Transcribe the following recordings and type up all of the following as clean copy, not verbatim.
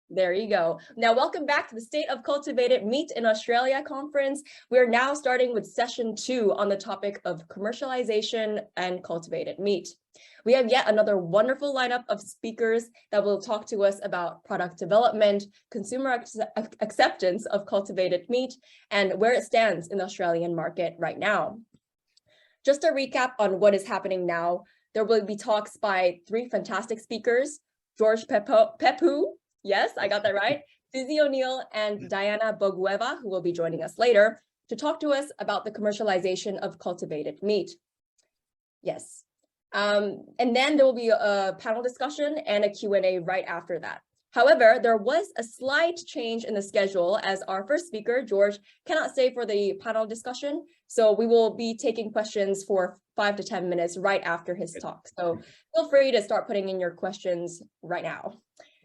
There you go. Now, welcome back to the State of Cultivated Meat in Australia conference. We're now starting with session 2 on the topic of commercialization and cultivated meat. We have yet another wonderful lineup of speakers that will talk to us about product development, consumer acceptance of cultivated meat, and where it stands in the Australian market right now. Just a recap on what is happening now, there will be talks by 3 fantastic speakers, George Peppou, yes, I got that right, Susie O'Neill and Diana Bogueva, who will be joining us later to talk to us about the commercialization of cultivated meat. Yes. And then there will be a panel discussion and a Q&A right after that. However, there was a slight change in the schedule as our first speaker, George, cannot stay for the panel discussion. So we will be taking questions for 5 to 10 minutes right after his talk. So feel free to start putting in your questions right now.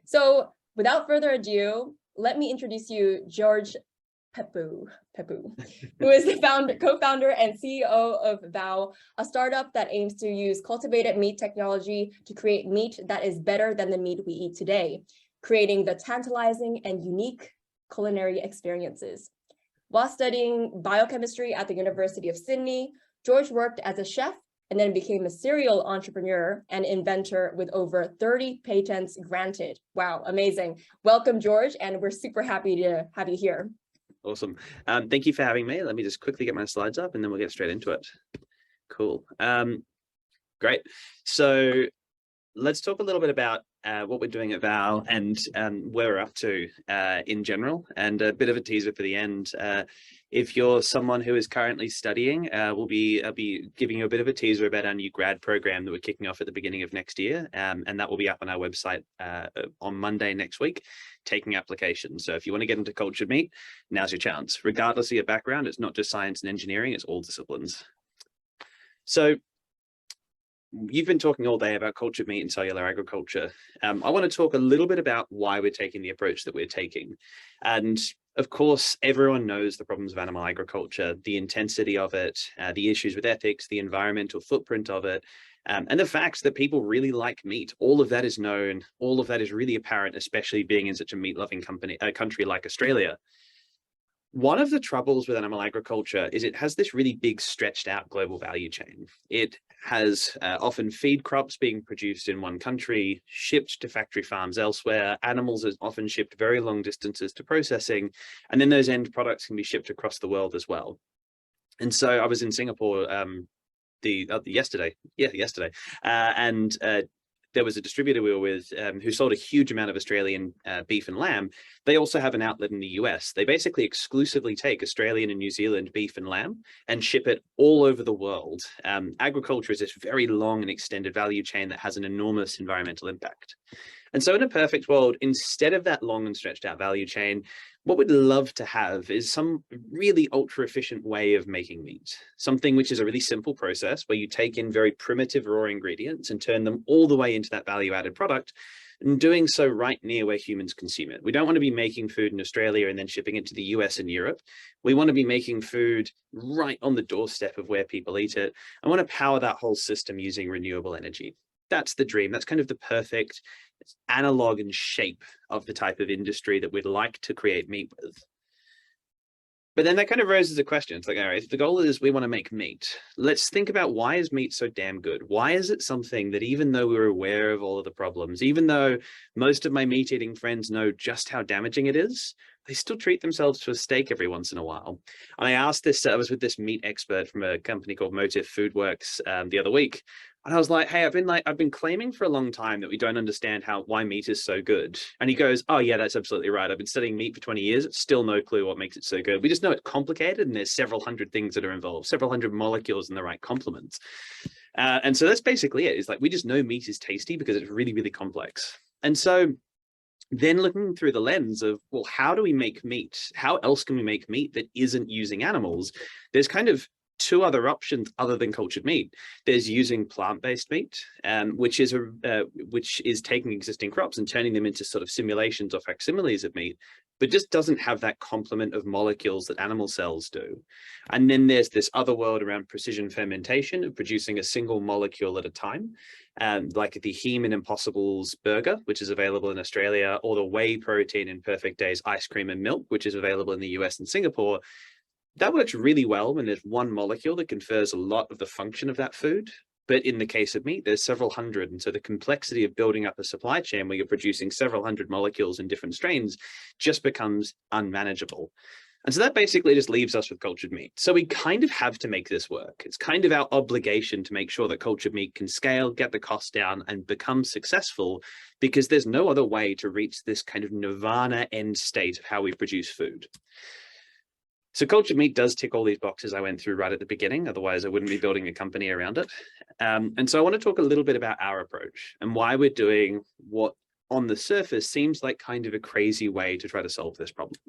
So without further ado, let me introduce you George Peppou, who is the co-founder and CEO of VOW, a startup that aims to use cultivated meat technology to create meat that is better than the meat we eat today, creating the tantalizing and unique culinary experiences. While studying biochemistry at the University of Sydney, George worked as a chef and then became a serial entrepreneur and inventor with over 30 patents granted. Wow, amazing. Welcome, George, and we're super happy to have you here. Awesome. Thank you for having me. Let me just quickly get my slides up and then we'll get straight into it. Cool. Great. So let's talk a little bit about what we're doing at VOW and where we're up to in general, and a bit of a teaser for the end. If you're someone who is currently studying, I'll be giving you a bit of a teaser about our new grad program that we're kicking off at the beginning of next year, and that will be up on our website on Monday next week, taking applications. So if you want to get into cultured meat, now's your chance. Regardless of your background, it's not just science and engineering, it's all disciplines. So you've been talking all day about cultured meat and cellular agriculture. I want to talk a little bit about why we're taking the approach that we're taking. And of course, everyone knows the problems of animal agriculture, the intensity of it, the issues with ethics, the environmental footprint of it, and the fact that people really like meat. All of that is known. All of that is really apparent, especially being in such a meat-loving country like Australia. One of the troubles with animal agriculture is it has this really big stretched out global value chain. It has often feed crops being produced in one country, shipped to factory farms elsewhere. Animals are often shipped very long distances to processing, and then those end products can be shipped across the world as well. And so I was in Singapore yesterday, and there was a distributor we were with who sold a huge amount of Australian beef and lamb. They also have an outlet in the US. They basically exclusively take Australian and New Zealand beef and lamb and ship it all over the world. Agriculture is this very long and extended value chain that has an enormous environmental impact. And so in a perfect world, instead of that long and stretched out value chain, what we'd love to have is some really ultra efficient way of making meat, something which is a really simple process where you take in very primitive raw ingredients and turn them all the way into that value added product, and doing so right near where humans consume it. We don't want to be making food in Australia and then shipping it to the US and Europe. We want to be making food right on the doorstep of where people eat it. I want to power that whole system using renewable energy. That's the dream. That's kind of the perfect analog and shape of the type of industry that we'd like to create meat with. But then that kind of raises a question. It's like, all right, if the goal is we want to make meat, let's think about, why is meat so damn good? Why is it something that, even though we're aware of all of the problems, even though most of my meat eating friends know just how damaging it is, they still treat themselves to a steak every once in a while? And I asked this, I was with this meat expert from a company called Motive Foodworks the other week. And I was like, hey, I've been claiming for a long time that we don't understand why meat is so good. And he goes, oh yeah, that's absolutely right. I've been studying meat for 20 years. Still no clue what makes it so good. We just know it's complicated and there's several hundred things that are involved, several hundred molecules and the right complements. And so that's basically it. It's like, we just know meat is tasty because it's really, really complex. And so then looking through the lens of, well, how do we make meat? How else can we make meat that isn't using animals? There's kind of two other options other than cultured meat. There's using plant-based meat, which is taking existing crops and turning them into sort of simulations or facsimiles of meat, but just doesn't have that complement of molecules that animal cells do. And then there's this other world around precision fermentation of producing a single molecule at a time, like the Heme and Impossibles burger, which is available in Australia, or the whey protein in Perfect Day's ice cream and milk, which is available in the US and Singapore. That works really well when there's one molecule that confers a lot of the function of that food. But in the case of meat, there's several hundred. And so the complexity of building up a supply chain where you're producing several hundred molecules in different strains just becomes unmanageable. And so that basically just leaves us with cultured meat. So we kind of have to make this work. It's kind of our obligation to make sure that cultured meat can scale, get the cost down, and become successful, because there's no other way to reach this kind of nirvana end state of how we produce food. So cultured meat does tick all these boxes I went through right at the beginning. Otherwise, I wouldn't be building a company around it. And so I want to talk a little bit about our approach and why we're doing what on the surface seems like kind of a crazy way to try to solve this problem.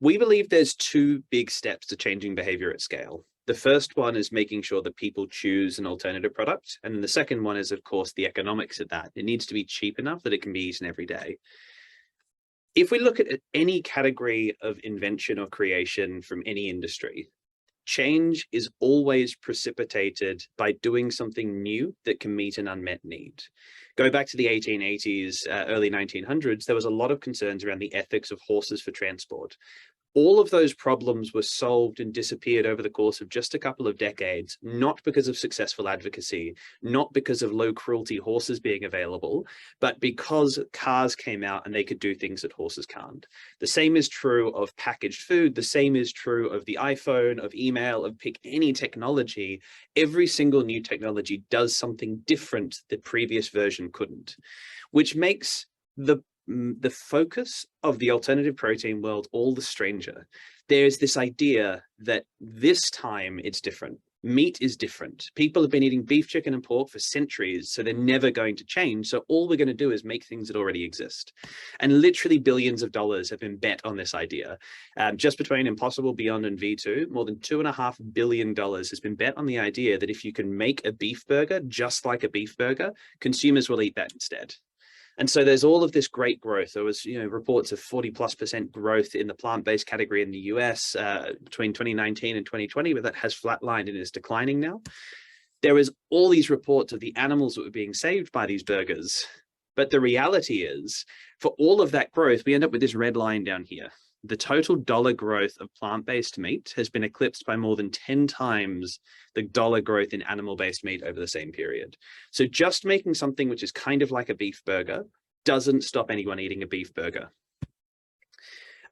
We believe there's two big steps to changing behavior at scale. The first one is making sure that people choose an alternative product. And the second one is, of course, the economics of that. It needs to be cheap enough that it can be eaten every day. If we look at any category of invention or creation from any industry, change is always precipitated by doing something new that can meet an unmet need. Going back to the 1880s, early 1900s, there was a lot of concerns around the ethics of horses for transport. All of those problems were solved and disappeared over the course of just a couple of decades, not because of successful advocacy, not because of low cruelty horses being available, but because cars came out and they could do things that horses can't. The same is true of packaged food. The same is true of the iPhone, of email, of pick any technology. Every single new technology does something different the previous version couldn't, which makes the focus of the alternative protein world all the stranger. There's this idea that this time it's different. Meat is different. People have been eating beef, chicken, and pork for centuries, so they're never going to change. So all we're going to do is make things that already exist. And literally billions of dollars have been bet on this idea. Just between Impossible, Beyond, and V2, more than $2.5 billion has been bet on the idea that if you can make a beef burger just like a beef burger, consumers will eat that instead. And so there's all of this great growth. There was, reports of 40+% growth in the plant-based category in the US between 2019 and 2020, but that has flatlined and is declining now. There was all these reports of the animals that were being saved by these burgers. But the reality is, for all of that growth, we end up with this red line down here. The total dollar growth of plant-based meat has been eclipsed by more than 10 times the dollar growth in animal-based meat over the same period. So just making something which is kind of like a beef burger doesn't stop anyone eating a beef burger.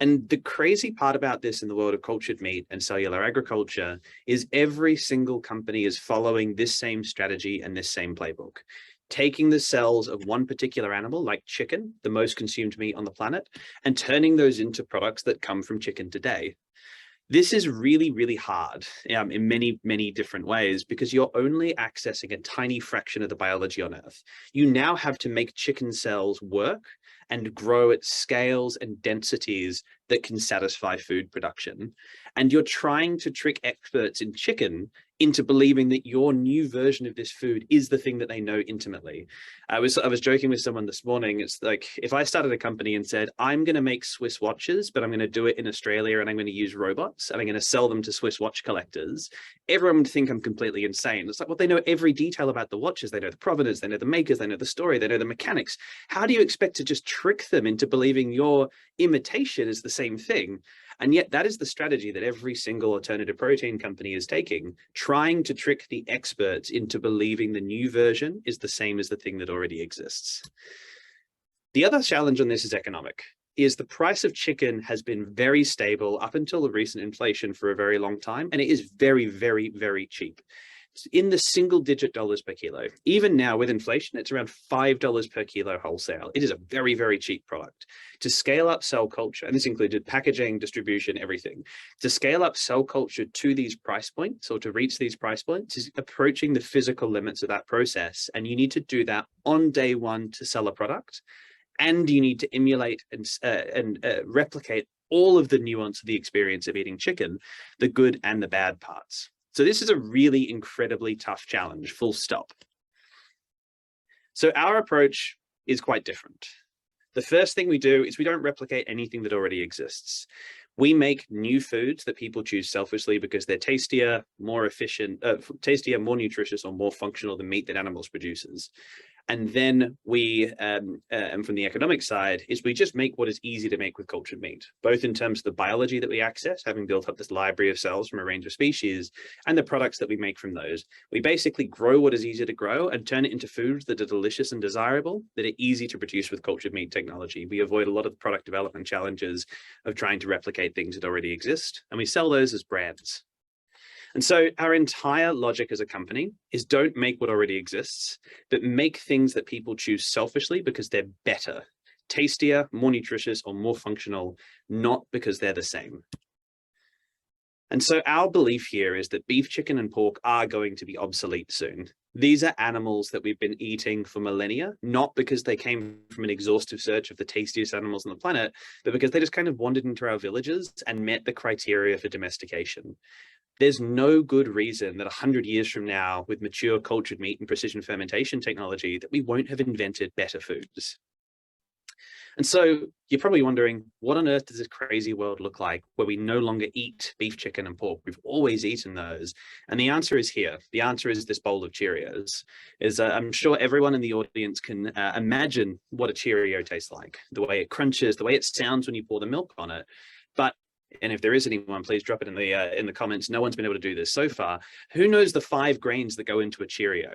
And the crazy part about this in the world of cultured meat and cellular agriculture is every single company is following this same strategy and this same playbook. Taking the cells of one particular animal, like chicken, the most consumed meat on the planet, and turning those into products that come from chicken today. This is really, really hard in many, many different ways, because you're only accessing a tiny fraction of the biology on Earth. You now have to make chicken cells work and grow at scales and densities that can satisfy food production. And you're trying to trick experts in chicken into believing that your new version of this food is the thing that they know intimately. I was joking with someone this morning. It's like, if I started a company and said, I'm going to make Swiss watches, but I'm going to do it in Australia and I'm going to use robots and I'm going to sell them to Swiss watch collectors, everyone would think I'm completely insane. It's like, well, they know every detail about the watches. They know the provenance, they know the makers, they know the story, they know the mechanics. How do you expect to just trick them into believing your imitation is the same thing? And yet that is the strategy that every single alternative protein company is taking, trying to trick the experts into believing the new version is the same as the thing that already exists. The other challenge on this is economic. Is the price of chicken has been very stable up until the recent inflation for a very long time, and it is very, very, very cheap. It's in the single-digit dollars per kilo. Even now with inflation, it's around $5 per kilo wholesale. It is a very, very cheap product. To scale up cell culture, and this included packaging, distribution, everything, to scale up cell culture to these price points or to reach these price points is approaching the physical limits of that process. And you need to do that on day one to sell a product. And you need to emulate and replicate all of the nuance of the experience of eating chicken, the good and the bad parts. So this is a really incredibly tough challenge, full stop. So our approach is quite different. The first thing we do is we don't replicate anything that already exists. We make new foods that people choose selfishly because they're tastier, more efficient, tastier, more nutritious, or more functional than meat that animals produces. And then we, and from the economic side, is we just make what is easy to make with cultured meat, both in terms of the biology that we access, having built up this library of cells from a range of species, and the products that we make from those. We basically grow what is easy to grow and turn it into foods that are delicious and desirable, that are easy to produce with cultured meat technology. We avoid a lot of the product development challenges of trying to replicate things that already exist, and we sell those as brands. And so our entire logic as a company is don't make what already exists, but make things that people choose selfishly because they're better, tastier, more nutritious, or more functional, not because they're the same. And so our belief here is that beef, chicken, and pork are going to be obsolete soon. These are animals that we've been eating for millennia, not because they came from an exhaustive search of the tastiest animals on the planet, but because they just kind of wandered into our villages and met the criteria for domestication. There's no good reason that 100 years from now, with mature cultured meat and precision fermentation technology, that we won't have invented better foods. And so you're probably wondering, what on earth does this crazy world look like where we no longer eat beef, chicken, and pork? We've always eaten those. And the answer is here. The answer is this bowl of Cheerios. I'm sure everyone in the audience can imagine what a Cheerio tastes like, the way it crunches, the way it sounds when you pour the milk on it. And if there is anyone, please drop it in the comments. No one's been able to do this so far. Who knows the 5 grains that go into a Cheerio?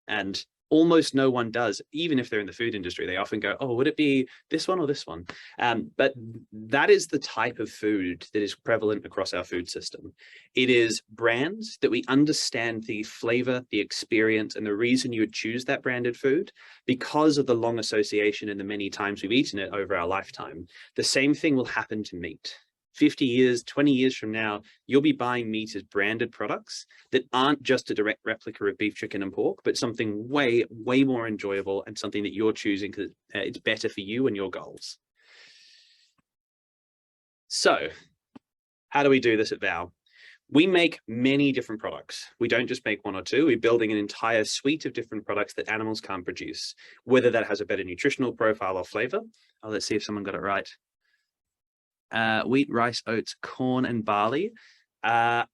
And almost no one does, even if they're in the food industry. They often go, oh, would it be this one or this one? But that is the type of food that is prevalent across our food system. It is brands that we understand the flavor, the experience, and the reason you would choose that branded food because of the long association and the many times we've eaten it over our lifetime. The same thing will happen to meat. 50 years, 20 years from now, you'll be buying meat as branded products that aren't just a direct replica of beef, chicken, and pork, but something way, way more enjoyable and something that you're choosing because it's better for you and your goals. So how do we do this at VOW? We make many different products. We don't just make 1 or 2. We're building an entire suite of different products that animals can't produce, whether that has a better nutritional profile or flavor. Oh, let's see if someone got it right. Wheat, rice, oats, corn, and barley. I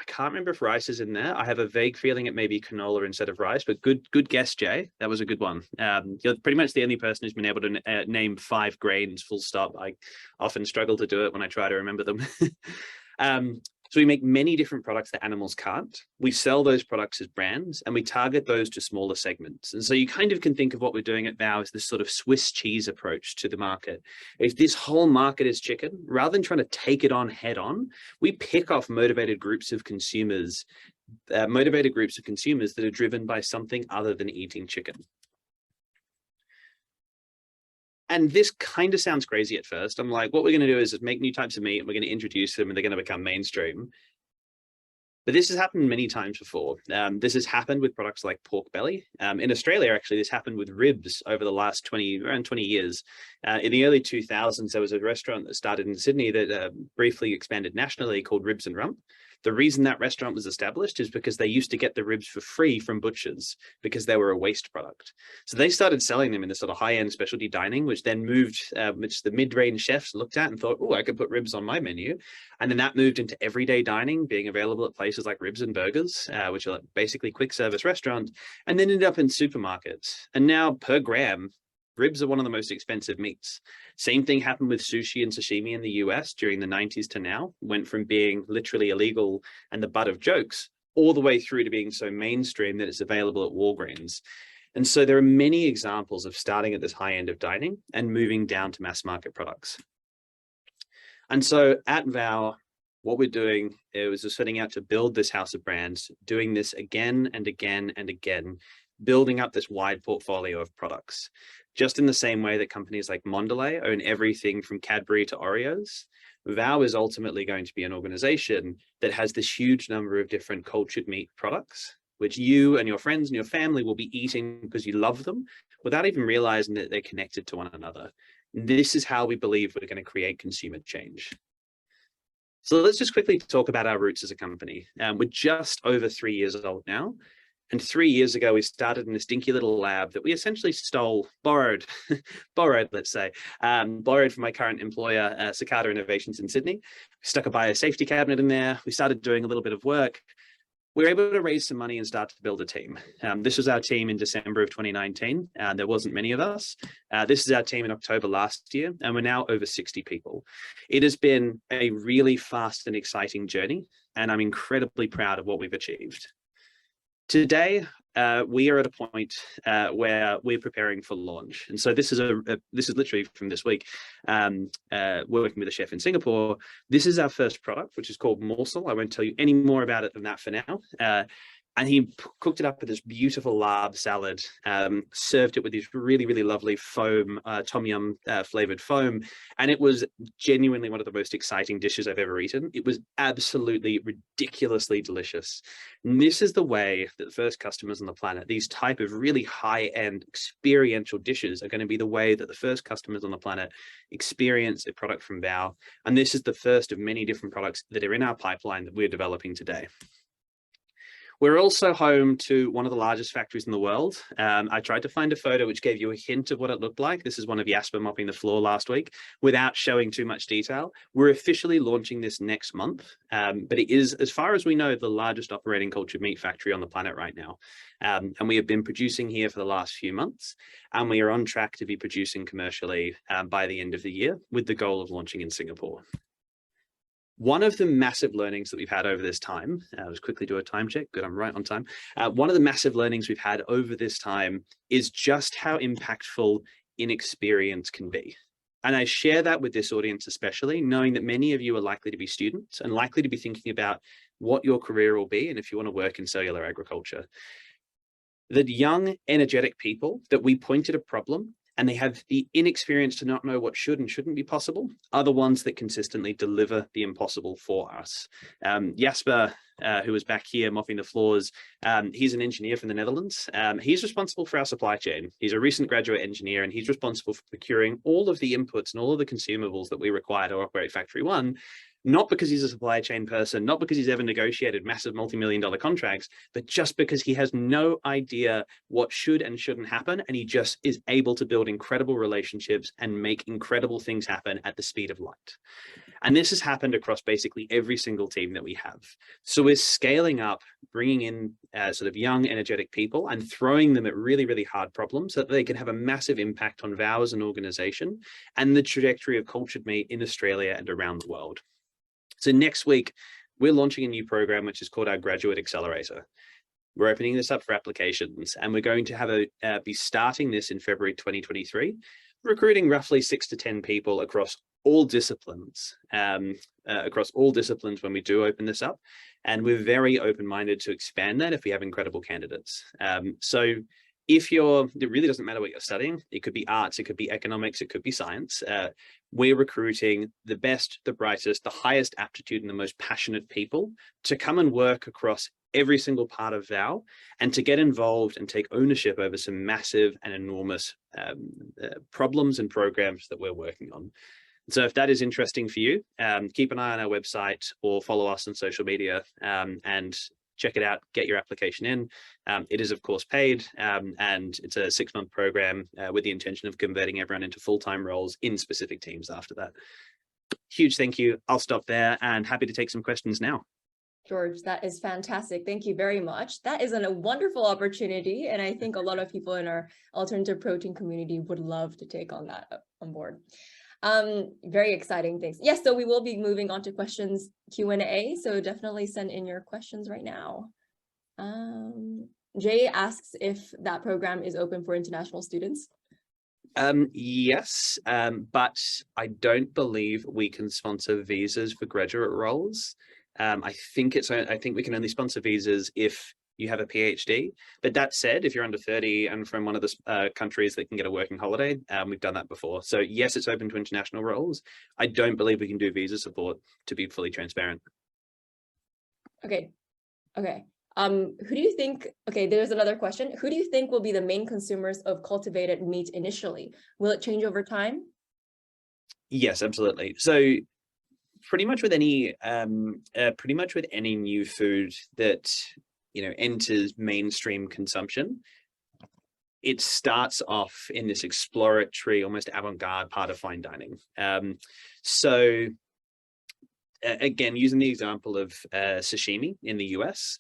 can't remember if rice is in there. I have a vague feeling it may be canola instead of rice, but good guess, Jay. That was a good one. You're pretty much the only person who's been able to name 5 grains, full stop. I often struggle to do it when I try to remember them. So we make many different products that animals can't. We sell those products as brands and we target those to smaller segments. And so you kind of can think of what we're doing at VOW as this sort of Swiss cheese approach to the market. If this whole market is chicken, rather than trying to take it on head on, we pick off motivated groups of consumers that are driven by something other than eating chicken. And this kind of sounds crazy at first. I'm like, what we're going to do is make new types of meat and we're going to introduce them and they're going to become mainstream. But this has happened many times before. This has happened with products like pork belly. In Australia, actually, this happened with ribs over the last around 20 years. In the early 2000s, there was a restaurant that started in Sydney that briefly expanded nationally called Ribs and Rump. The reason that restaurant was established is because they used to get the ribs for free from butchers because they were a waste product. So they started selling them in this sort of high-end specialty dining, which then moved, which the mid-range chefs looked at and thought, oh, I could put ribs on my menu. And then that moved into everyday dining, being available at places like Ribs and Burgers, which are basically quick service restaurants, and then ended up in supermarkets. And now per gram, ribs are one of the most expensive meats. Same thing happened with sushi and sashimi in the US during the 90s to now. Went from being literally illegal and the butt of jokes all the way through to being so mainstream that it's available at Walgreens. And so there are many examples of starting at this high end of dining and moving down to mass market products. And so at VOW, what we're doing is just setting out to build this house of brands, doing this again and again and again, building up this wide portfolio of products. Just in the same way that companies like Mondelez own everything from Cadbury to Oreos, VOW is ultimately going to be an organization that has this huge number of different cultured meat products, which you and your friends and your family will be eating because you love them without even realizing that they're connected to one another. This is how we believe we're going to create consumer change. So let's just quickly talk about our roots as a company. We're just over 3 years old now. And 3 years ago, we started in this dinky little lab that we essentially borrowed, let's say, borrowed from my current employer, Cicada Innovations in Sydney. We stuck a biosafety cabinet in there. We started doing a little bit of work. We were able to raise some money and start to build a team. This was our team in December of 2019. There wasn't many of us. This is our team in October last year, and we're now over 60 people. It has been a really fast and exciting journey, and I'm incredibly proud of what we've achieved. Today, we are at a point where we're preparing for launch. And so this is literally from this week, working with a chef in Singapore. This is our first product, which is called Morsel. I won't tell you any more about it than that for now. And he cooked it up with this beautiful larb salad, served it with this really, really lovely foam, tom yum flavored foam. And it was genuinely one of the most exciting dishes I've ever eaten. It was absolutely ridiculously delicious. And this is the way that the first customers on the planet, these type of really high-end experiential dishes, are going to be the way that the first customers on the planet experience a product from VOW. And this is the first of many different products that are in our pipeline that we're developing today. We're also home to one of the largest factories in the world. I tried to find a photo which gave you a hint of what it looked like. This is one of Jasper mopping the floor last week without showing too much detail. We're officially launching this next month, but it is, as far as we know, the largest operating cultured meat factory on the planet right now. And we have been producing here for the last few months, and we are on track to be producing commercially by the end of the year with the goal of launching in Singapore. One of the massive learnings that we've had over this time, let's quickly do a time check. Good, I'm right on time. One of the massive learnings we've had over this time is just how impactful inexperience can be. And I share that with this audience especially, knowing that many of you are likely to be students and likely to be thinking about what your career will be and if you want to work in cellular agriculture. The young, energetic people that we point at a problem and they have the inexperience to not know what should and shouldn't be possible are the ones that consistently deliver the impossible for us. Jasper, who was back here mopping the floors, he's an engineer from the Netherlands. He's responsible for our supply chain. He's a recent graduate engineer, and he's responsible for procuring all of the inputs and all of the consumables that we require to operate Factory One, not because he's a supply chain person, not because he's ever negotiated massive multi-million-dollar contracts, but just because he has no idea what should and shouldn't happen. And he just is able to build incredible relationships and make incredible things happen at the speed of light. And this has happened across basically every single team that we have. So we're scaling up, bringing in sort of young, energetic people and throwing them at really, really hard problems so that they can have a massive impact on VOW as an organization and the trajectory of cultured meat in Australia and around the world. So next week, we're launching a new program, which is called our Graduate Accelerator. We're opening this up for applications, and we're going to be starting this in February 2023, recruiting roughly 6 to 10 people across all disciplines, when we do open this up. And we're very open-minded to expand that if we have incredible candidates. So it really doesn't matter what you're studying. It could be arts, it could be economics, it could be science. We're recruiting the best, the brightest, the highest aptitude and the most passionate people to come and work across every single part of VOW and to get involved and take ownership over some massive and enormous problems and programs that we're working on. So if that is interesting for you, keep an eye on our website or follow us on social media and check it out, get your application in. It is, of course, paid, and it's a 6-month program with the intention of converting everyone into full-time roles in specific teams after that. Huge thank you. I'll stop there and happy to take some questions now. George, that is fantastic. Thank you very much. That is a wonderful opportunity, and I think a lot of people in our alternative protein community would love to take on that on board. Very exciting things. Yes, so we will be moving on to questions Q&A, so definitely send in your questions right now. Jay asks if that program is open for international students. Yes, but I don't believe we can sponsor visas for graduate roles. I think we can only sponsor visas if you have a PhD. But that said, if you're under 30 and from one of the countries that can get a working holiday, we've done that before. So yes, it's open to international roles. I don't believe we can do visa support, to be fully transparent. Okay. Who do you think, there's another question. Who do you think will be the main consumers of cultivated meat initially? Will it change over time? Yes, absolutely. So pretty much with any new food that enters mainstream consumption, it starts off in this exploratory, almost avant-garde part of fine dining. So again, using the example of sashimi in the US,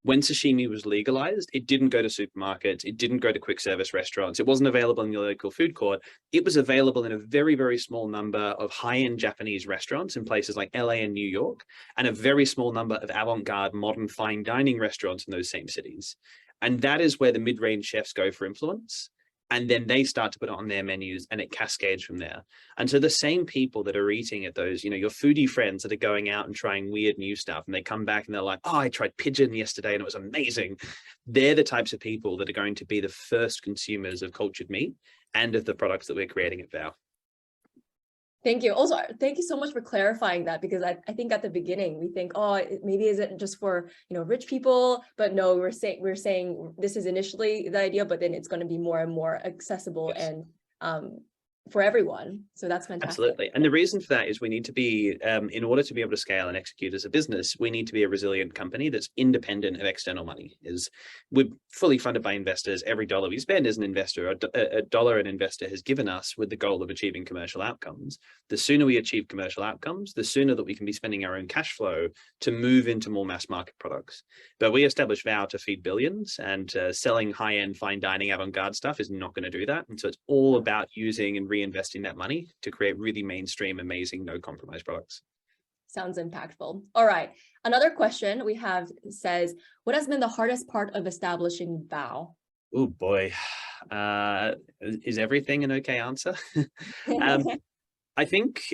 when sashimi was legalized, it didn't go to supermarkets, it didn't go to quick service restaurants, it wasn't available in your local food court. It was available in a very, very small number of high-end Japanese restaurants in places like LA and New York, and a very small number of avant-garde modern fine dining restaurants in those same cities. And that is where the mid-range chefs go for influence. And then they start to put it on their menus and it cascades from there. And so the same people that are eating at those, your foodie friends that are going out and trying weird new stuff, and they come back and they're like, oh, I tried pigeon yesterday and it was amazing. They're the types of people that are going to be the first consumers of cultured meat and of the products that we're creating at VOW. Thank you. Also, thank you so much for clarifying that, because I think at the beginning we think, oh, maybe isn't just for rich people, but no, we're saying this is initially the idea, but then it's going to be more and more accessible. Yes. And for everyone. So that's fantastic. Absolutely. And the reason for that is we need to be, in order to be able to scale and execute as a business, we need to be a resilient company that's independent of external money. We're fully funded by investors. Every dollar we spend as an investor, a dollar an investor has given us with the goal of achieving commercial outcomes. The sooner we achieve commercial outcomes, the sooner that we can be spending our own cash flow to move into more mass market products. But we established VOW to feed billions, and selling high-end fine dining avant-garde stuff is not going to do that. And so it's all about using and reinvesting that money to create really mainstream, amazing, no compromise products. Sounds impactful. All right. Another question we have says, what has been the hardest part of establishing VOW? Oh boy. Is everything an okay answer? I think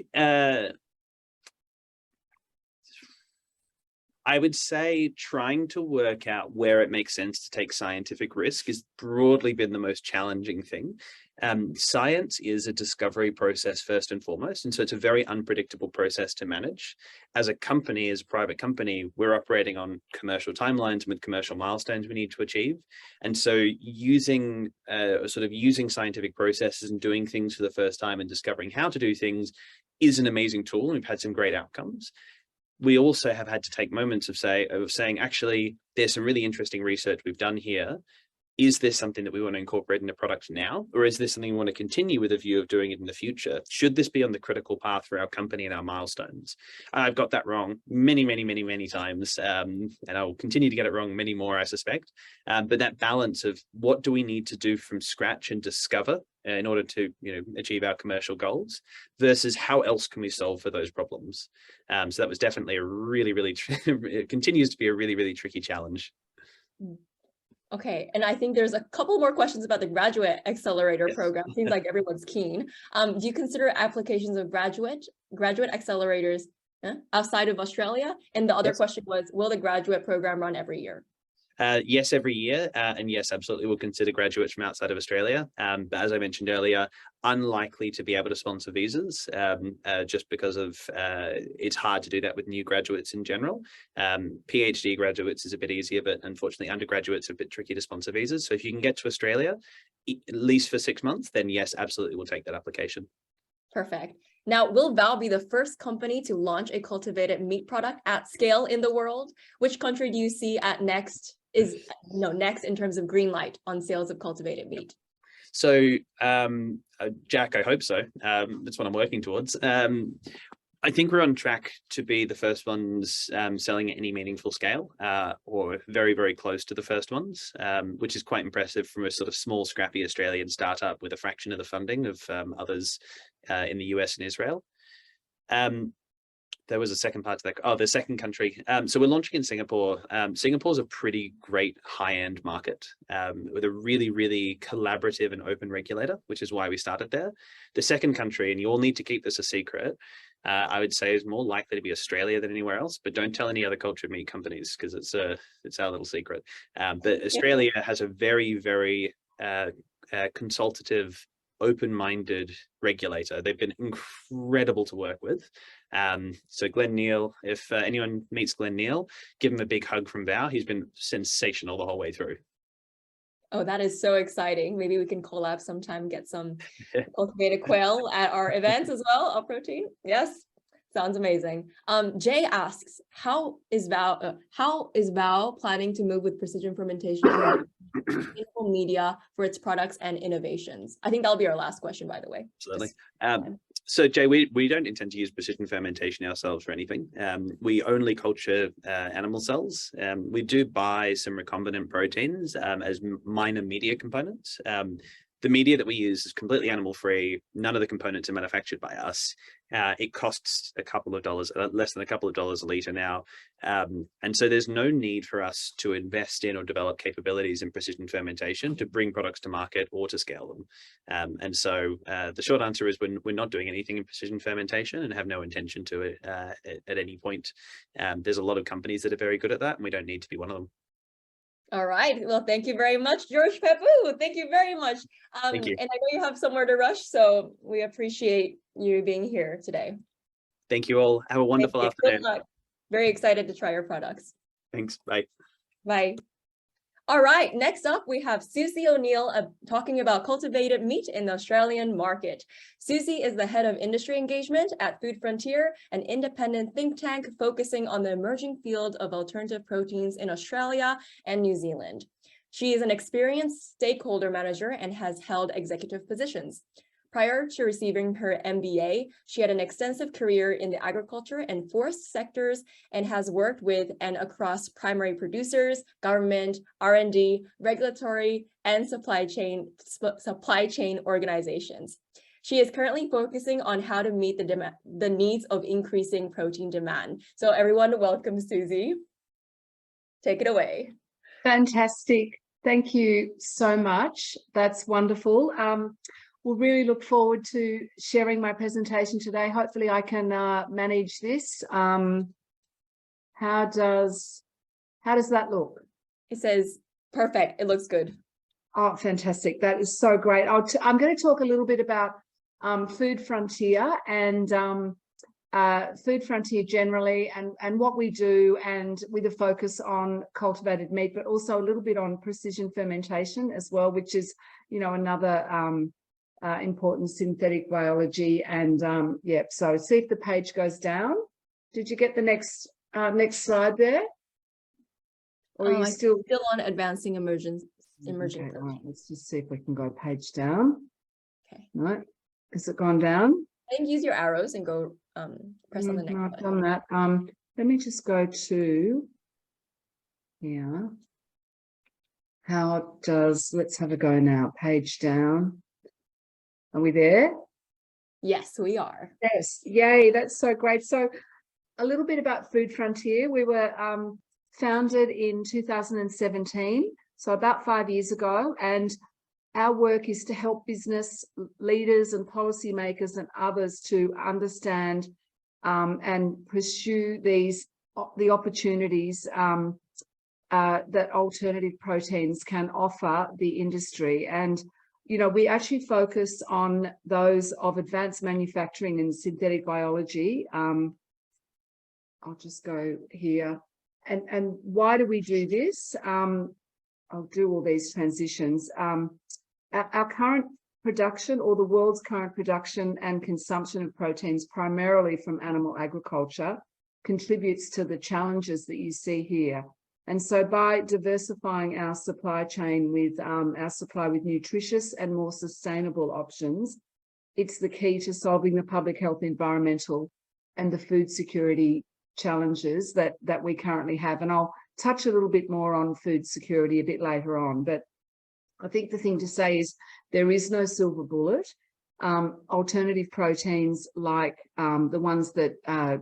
I would say trying to work out where it makes sense to take scientific risk has broadly been the most challenging thing. Science is a discovery process first and foremost, and so it's a very unpredictable process to manage. As a company, as a private company, we're operating on commercial timelines with commercial milestones we need to achieve. And so using scientific processes and doing things for the first time and discovering how to do things is an amazing tool, and we've had some great outcomes. We also have had to take moments of saying, actually, there's some really interesting research we've done here. Is this something that we want to incorporate into products now? Or is this something we want to continue with a view of doing it in the future? Should this be on the critical path for our company and our milestones? I've got that wrong many, many, many, many times. And I will continue to get it wrong many more, I suspect. But that balance of what do we need to do from scratch and discover in order to achieve our commercial goals versus how else can we solve for those problems? So that was definitely a really, really, it continues to be a really, really tricky challenge. Okay, and I think there's a couple more questions about the graduate accelerator program. Seems like everyone's keen. Do you consider applications of graduate accelerators outside of Australia? And the other question was, will the graduate program run every year? Yes, every year. And yes, absolutely, we'll consider graduates from outside of Australia. But as I mentioned earlier, unlikely to be able to sponsor visas just because of it's hard to do that with new graduates in general. PhD graduates is a bit easier, but unfortunately undergraduates are a bit tricky to sponsor visas. So if you can get to Australia, at least for 6 months, then yes, absolutely, we'll take that application. Perfect. Now, will VOW be the first company to launch a cultivated meat product at scale in the world? Which country do you see next in terms of green light on sales of cultivated meat? So, Jack, I hope so. That's what I'm working towards. I think we're on track to be the first ones selling at any meaningful scale, or very, very close to the first ones, which is quite impressive from a sort of small, scrappy Australian startup with a fraction of the funding of others in the US and Israel. There was a second part to that. Oh, the second country. So we're launching in Singapore. Singapore's a pretty great high-end market with a really, really collaborative and open regulator, which is why we started there. The second country, and you all need to keep this a secret, I would say is more likely to be Australia than anywhere else, but don't tell any other cultured meat companies because it's our little secret. But Australia has a very, very consultative, open-minded regulator. They've been incredible to work with. So Glenn Neal, if anyone meets Glenn Neal, give him a big hug from VOW. He's been sensational the whole way through. Oh, that is so exciting. Maybe we can collab sometime, get some cultivated quail at our events as well, of protein. Yes, sounds amazing. Jay asks, how is VOW planning to move with precision fermentation and sustainable media for its products and innovations? I think that'll be our last question, by the way. Absolutely. So Jay, we don't intend to use precision fermentation ourselves for anything. We only culture animal cells. We do buy some recombinant proteins as minor media components. The media that we use is completely animal free. None of the components are manufactured by us. It costs a couple of dollars, less than a couple of dollars a litre now. And so there's no need for us to invest in or develop capabilities in precision fermentation to bring products to market or to scale them. And so the short answer is we're not doing anything in precision fermentation and have no intention to it at any point. There's a lot of companies that are very good at that, and we don't need to be one of them. All right. Well, thank you very much, George Peppou. Thank you very much. Thank you. And I know you have somewhere to rush, so we appreciate you being here today. Thank you all. Have a wonderful afternoon. Good luck. Very excited to try your products. Thanks. Bye. Bye. All right, next up, we have Susie O'Neill talking about cultivated meat in the Australian market. Susie is the head of industry engagement at Food Frontier, an independent think tank focusing on the emerging field of alternative proteins in Australia and New Zealand. She is an experienced stakeholder manager and has held executive positions. Prior to receiving her MBA, she had an extensive career in the agriculture and forest sectors and has worked with and across primary producers, government, R&D, regulatory, and supply chain organizations. She is currently focusing on how to meet the needs of increasing protein demand. So everyone, welcome Susie. Take it away. Fantastic. Thank you so much. That's wonderful. We'll really look forward to sharing my presentation today. Hopefully I can manage this. How does that look? It says perfect. It looks good. Oh, fantastic. That is so great. I'm going to talk a little bit about Food Frontier and Food Frontier generally and what we do, and with a focus on cultivated meat, but also a little bit on precision fermentation as well, which is, you know, another important synthetic biology. And yeah, so see if the page goes down. Did you get the next slide there? Or are you still on advancing emerging okay, right, let's just see if we can go page down. Okay. No, has it gone down? I think use your arrows and go press on the next No, I've button. done that. Let me just go to here. How does, let's have a go now. Page down. Are we there? Yes, we are. Yes. Yay. That's so great. So a little bit about Food Frontier. We were founded in 2017, so about 5 years ago. And our work is to help business leaders and policymakers and others to understand and pursue the opportunities that alternative proteins can offer the industry. And you know, we actually focus on those of advanced manufacturing and synthetic biology. I'll just go here. And why do we do this? I'll do all these transitions. Our current production, or the world's current production and consumption of proteins, primarily from animal agriculture, contributes to the challenges that you see here. And so by diversifying our supply chain with our supply with nutritious and more sustainable options, it's the key to solving the public health, environmental, and the food security challenges that we currently have. And I'll touch a little bit more on food security a bit later on. But I think the thing to say is there is no silver bullet. Alternative proteins like the ones that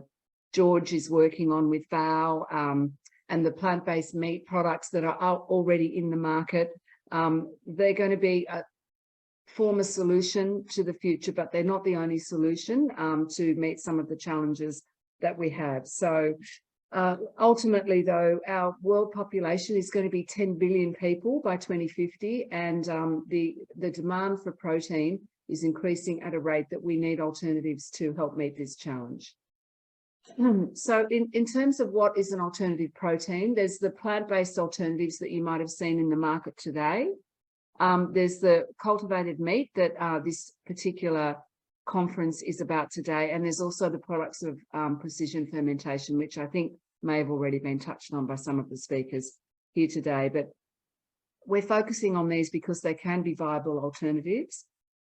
George is working on with VOW, and the plant-based meat products that are already in the market, they're going to form a solution to the future, but they're not the only solution to meet some of the challenges that we have. So ultimately, though, our world population is going to be 10 billion people by 2050, and the demand for protein is increasing at a rate that we need alternatives to help meet this challenge. So in terms of what is an alternative protein, there's the plant-based alternatives that you might have seen in the market today. There's the cultivated meat that this particular conference is about today. And there's also the products of precision fermentation, which I think may have already been touched on by some of the speakers here today. But we're focusing on these because they can be viable alternatives.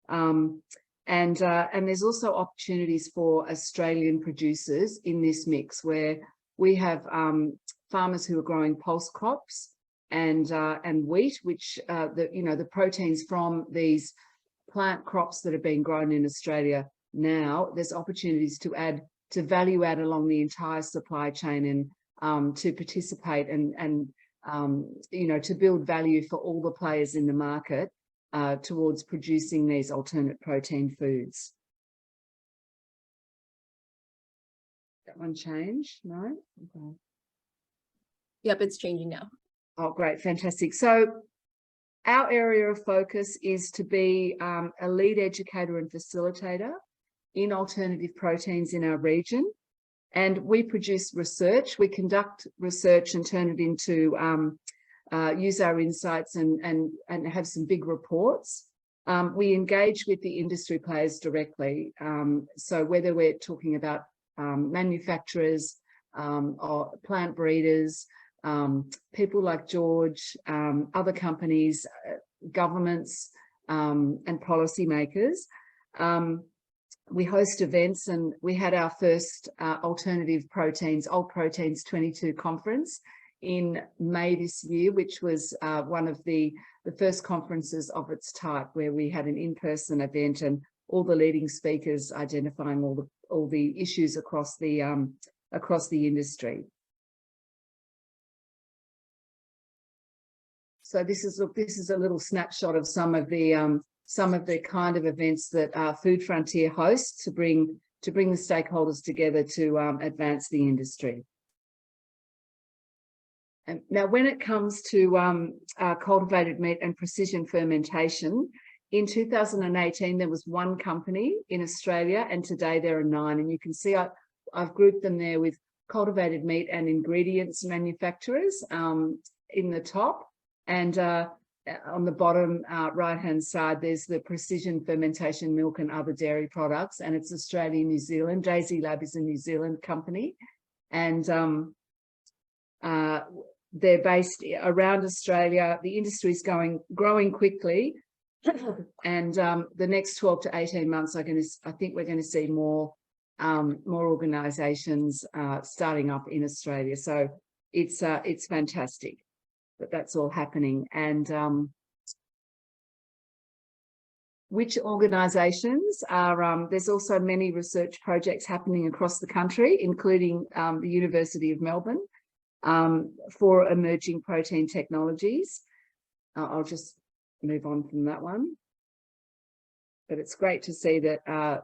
And there's also opportunities for Australian producers in this mix, where we have farmers who are growing pulse crops and wheat, which the proteins from these plant crops that have been grown in Australia now. There's opportunities to value add along the entire supply chain and to participate and to build value for all the players in the market towards producing these alternate protein foods. That one change? No? Okay. Yep, it's changing now. Oh, great. Fantastic. So our area of focus is to be a lead educator and facilitator in alternative proteins in our region. And we produce research. We conduct research and turn it into, use our insights and have some big reports. We engage with the industry players directly. So whether we're talking about manufacturers or plant breeders, people like George, other companies, governments, and policymakers. We host events, and we had our first Alternative Proteins, Old Proteins 22 conference in May this year, which was one of the first conferences of its type, where we had an in-person event and all the leading speakers identifying all the issues across the industry. So this is a little snapshot of some of the kind of events that Food Frontier hosts to bring the stakeholders together to advance the industry. And now, when it comes to cultivated meat and precision fermentation, in 2018 there was one company in Australia, and today there are 9. And you can see I've grouped them there with cultivated meat and ingredients manufacturers in the top. And on the bottom right-hand side, there's the precision fermentation milk and other dairy products, and it's Australia, New Zealand. Daisy Lab is a New Zealand company, and they're based around Australia. The industry is growing quickly, and the next 12 to 18 months, I think we're going to see more organisations starting up in Australia. So it's fantastic that's all happening. And which organisations are, there's also many research projects happening across the country, including the University of Melbourne for emerging protein technologies. I'll just move on from that one. But it's great to see that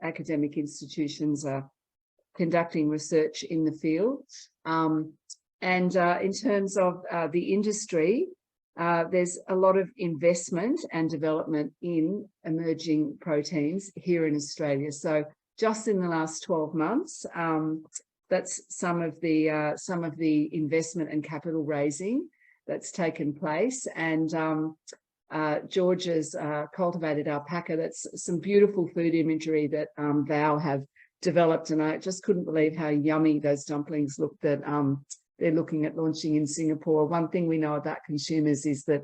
academic institutions are conducting research in the field. And in terms of the industry, there's a lot of investment and development in emerging proteins here in Australia. So just in the last 12 months, that's some of the investment and capital raising that's taken place. And George's cultivated alpaca. That's some beautiful food imagery that VOW have developed, and I just couldn't believe how yummy those dumplings look that they're looking at launching in Singapore. One thing we know about consumers is that,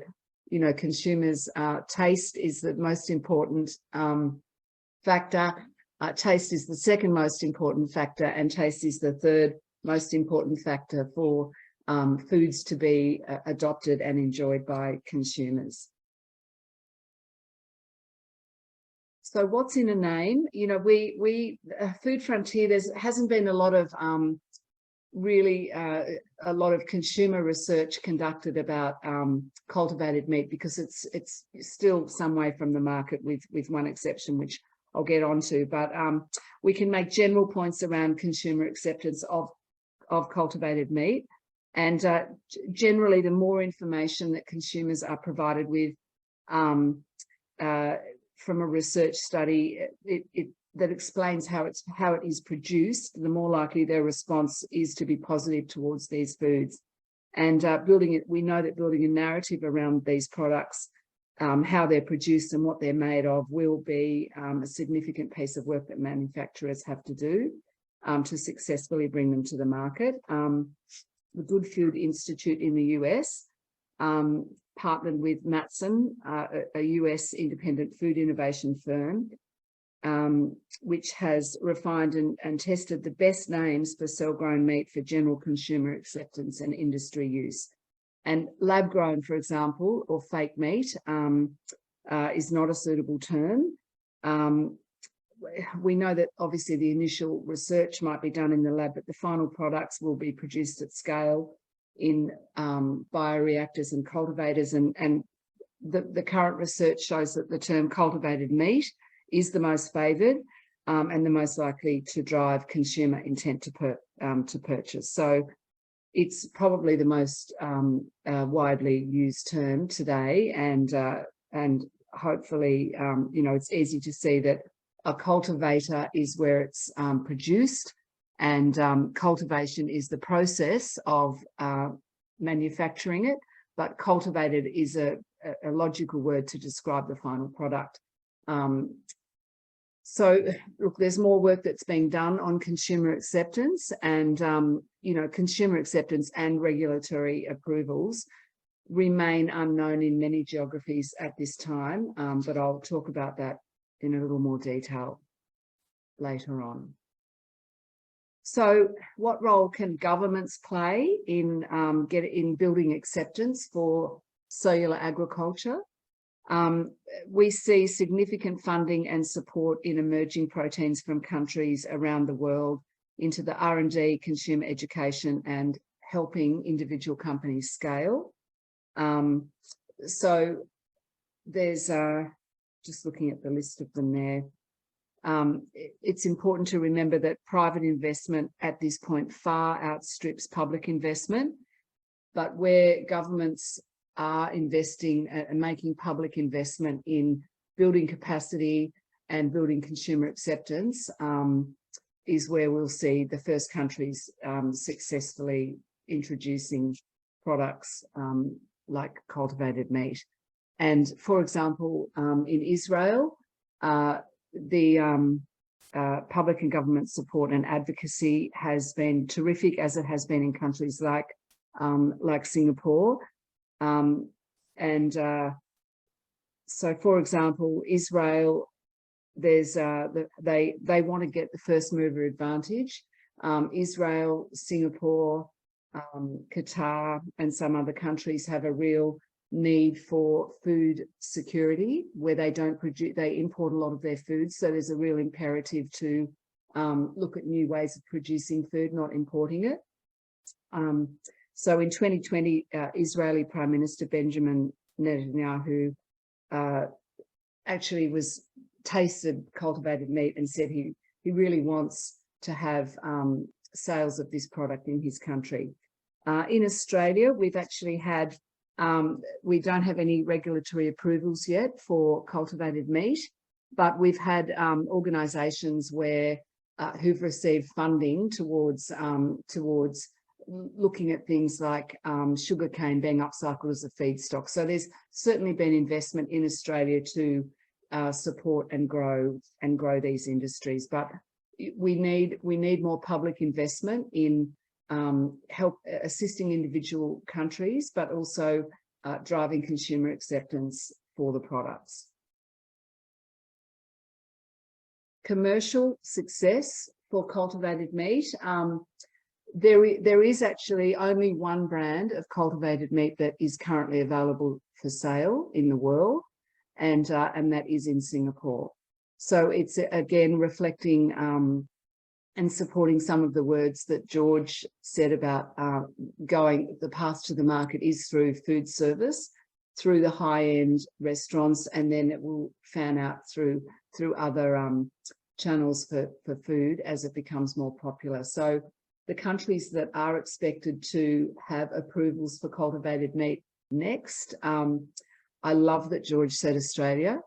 consumers' taste is the most important factor. Taste is the second most important factor, and taste is the third most important factor for foods to be adopted and enjoyed by consumers. So what's in a name? We Food Frontier, there hasn't been a lot of a lot of consumer research conducted about cultivated meat, because it's still some way from the market, with one exception, which I'll get onto. But we can make general points around consumer acceptance of cultivated meat, and generally the more information that consumers are provided with from a research study that explains how it is produced, the more likely their response is to be positive towards these foods. And we know that building a narrative around these products how they're produced and what they're made of will be a significant piece of work that manufacturers have to do to successfully bring them to the market. The Good Food Institute in the US partnered with Matson, a US independent food innovation firm, which has refined and tested the best names for cell-grown meat for general consumer acceptance and industry use. And lab-grown, for example, or fake meat is not a suitable term. We know that obviously the initial research might be done in the lab, but the final products will be produced at scale in bioreactors and cultivators. And the current research shows that the term cultivated meat is the most favoured and the most likely to drive consumer intent to purchase. So it's probably the most widely used term today, and hopefully, you know, it's easy to see that a cultivator is where it's produced, and cultivation is the process of manufacturing it, but cultivated is a logical word to describe the final product. So look, there's more work that's being done on consumer acceptance, and you know, consumer acceptance and regulatory approvals remain unknown in many geographies at this time, but I'll talk about that in a little more detail later on. So what role can governments play in building acceptance for cellular agriculture? We see significant funding and support in emerging proteins from countries around the world into the R&D, consumer education, and helping individual companies scale. So there's, just looking at the list of them there, it's important to remember that private investment at this point far outstrips public investment, but where governments are investing and making public investment in building capacity and building consumer acceptance is where we'll see the first countries successfully introducing products like cultivated meat. And for example, in Israel, the public and government support and advocacy has been terrific, as it has been in countries like Singapore. So for example, Israel, there's they want to get the first mover advantage. Israel, Singapore, Qatar, and some other countries have a real need for food security, where they don't produce, they import a lot of their food. So there's a real imperative to look at new ways of producing food, not importing it. So in 2020, Israeli Prime Minister Benjamin Netanyahu actually tasted cultivated meat and said he really wants to have sales of this product in his country. In Australia, we've actually had, we don't have any regulatory approvals yet for cultivated meat, but we've had organisations who've received funding towards looking at things like sugarcane being upcycled as a feedstock. So there's certainly been investment in Australia to support and grow these industries, but we need more public investment in help assisting individual countries, but also driving consumer acceptance for the products. Commercial success for cultivated meat. There is actually only one brand of cultivated meat that is currently available for sale in the world, and that is in Singapore. So it's again reflecting and supporting some of the words that George said about the path to the market is through food service, through the high-end restaurants, and then it will fan out through other channels for food as it becomes more popular. So the countries that are expected to have approvals for cultivated meat next, I love that George said Australia.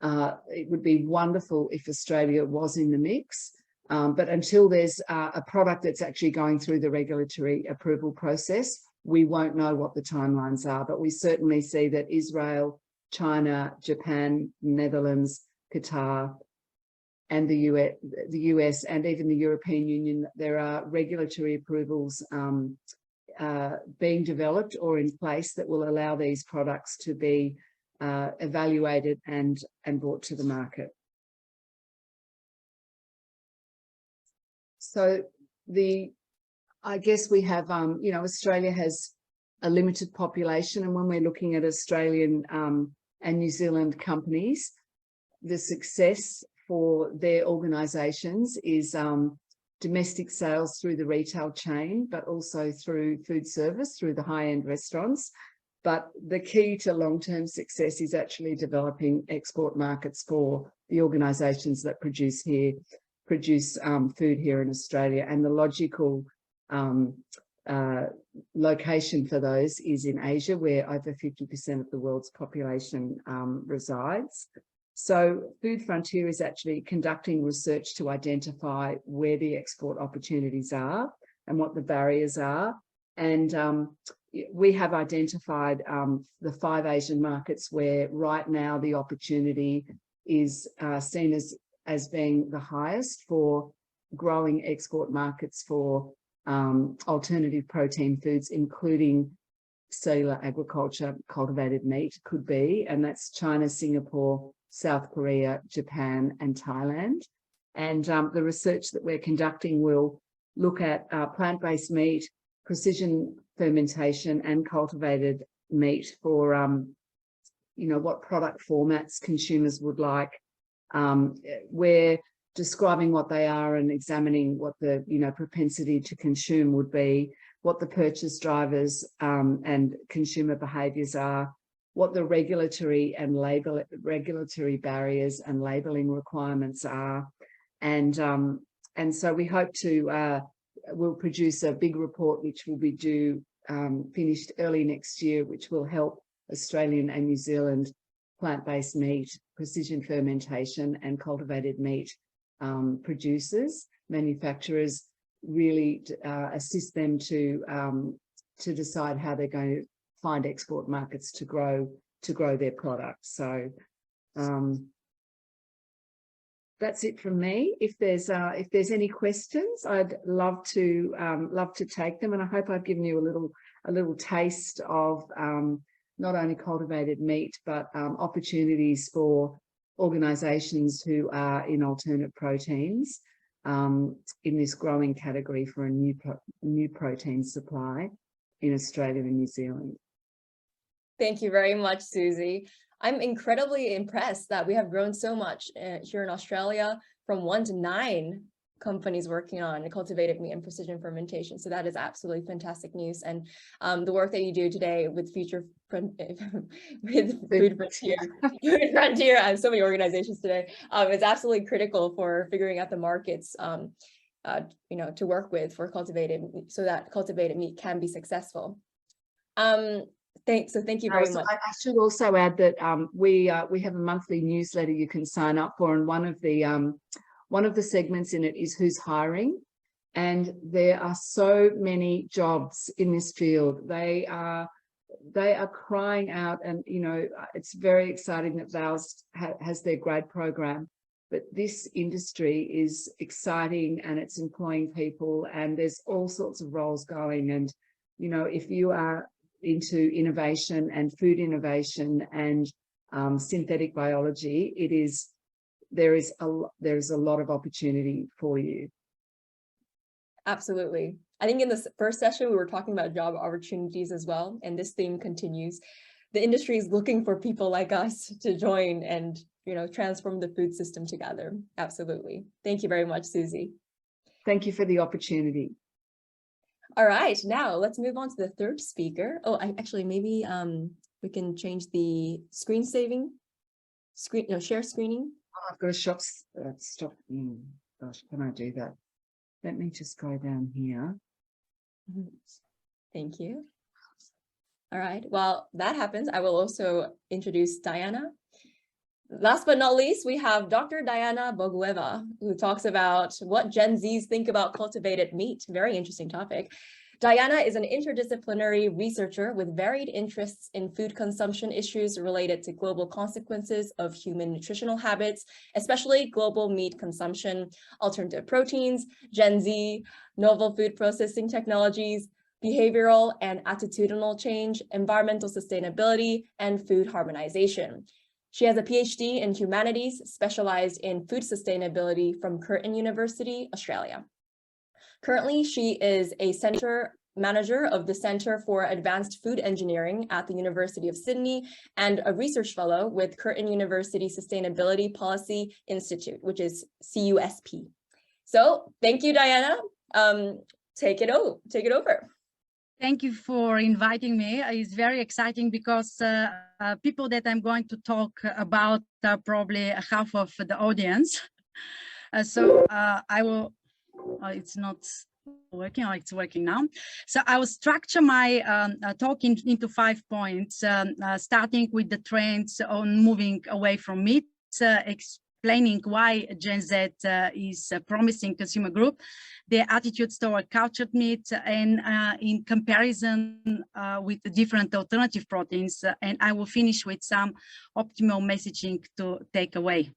It would be wonderful if Australia was in the mix, but until there's a product that's actually going through the regulatory approval process, we won't know what the timelines are. But we certainly see that Israel China, Japan, Netherlands, Qatar, and the US, and even the European Union. There are regulatory approvals being developed or in place that will allow these products to be evaluated and brought to the market. So I guess we have, you know, Australia has a limited population, and when we're looking at Australian and New Zealand companies, the success for their organisations is domestic sales through the retail chain, but also through food service, through the high-end restaurants. But the key to long-term success is actually developing export markets for the organisations that produce food here in Australia. And the logical location for those is in Asia, where over 50% of the world's population resides. So Food Frontier is actually conducting research to identify where the export opportunities are and what the barriers are. And we have identified the 5 Asian markets where right now the opportunity is seen as being the highest for growing export markets for alternative protein foods, including cellular agriculture, cultivated meat could be, and that's China, Singapore, South Korea, Japan, and Thailand. And the research that we're conducting will look at plant-based meat, precision fermentation, and cultivated meat for, you know, what product formats consumers would like. We're describing what they are and examining what the, you know, propensity to consume would be, what the purchase drivers and consumer behaviours are, what the regulatory barriers and labelling requirements are, and so we hope to we'll produce a big report which will be due finished early next year, which will help Australian and New Zealand plant-based meat, precision fermentation, and cultivated meat producers, manufacturers, really assist them to decide how they're going to find export markets to grow their products. So that's it from me. If there's any questions, I'd love to take them, and I hope I've given you a little taste of not only cultivated meat, but opportunities for organisations who are in alternate proteins in this growing category for a new protein supply in Australia and New Zealand. Thank you very much, Susie. I'm incredibly impressed that we have grown so much here in Australia, from 1 to 9 companies working on cultivated meat and precision fermentation. So that is absolutely fantastic news. And the work that you do today with Food Frontier, and so many organizations today, is absolutely critical for figuring out the markets, you know, to work with for cultivated, so that cultivated meat can be successful. Thank you very much. I should also add that we have a monthly newsletter you can sign up for, and one of the segments in it is who's hiring, and there are so many jobs in this field. They are crying out, and you know, it's very exciting that VOWS has their grad program, but this industry is exciting and it's employing people, and there's all sorts of roles going. And you know, if you are into innovation and food innovation and synthetic biology, there is a lot of opportunity for you. Absolutely. I think in the first session, we were talking about job opportunities as well, and this theme continues. The industry is looking for people like us to join and, you know, transform the food system together. Absolutely. Thank you very much, Susie. Thank you for the opportunity. All right, now let's move on to the third speaker. Oh, maybe we can change the share screening. Oh, I've got to stop. Gosh, can I do that? Let me just go down here. Thank you. All right, while that happens, I will also introduce Diana. Last but not least, we have Dr. Diana Bogueva, who talks about what Gen Zs think about cultivated meat. Very interesting topic. Diana is an interdisciplinary researcher with varied interests in food consumption issues related to global consequences of human nutritional habits, especially global meat consumption, alternative proteins, Gen Z, novel food processing technologies, behavioral and attitudinal change, environmental sustainability, and food harmonization. She has a PhD in humanities, specialized in food sustainability from Curtin University, Australia. Currently, she is a center manager of the Center for Advanced Food Engineering at the University of Sydney and a research fellow with Curtin University Sustainability Policy Institute, which is CUSP. So thank you, Diana. Take it over. Thank you for inviting me. It's very exciting because people that I'm going to talk about are probably half of the audience. I will, it's not working, or it's working now. So I will structure my talk into 5 points, starting with the trends on moving away from meat, explaining why Gen Z is a promising consumer group, their attitudes toward cultured meat, and in comparison with the different alternative proteins. And I will finish with some optimal messaging to take away.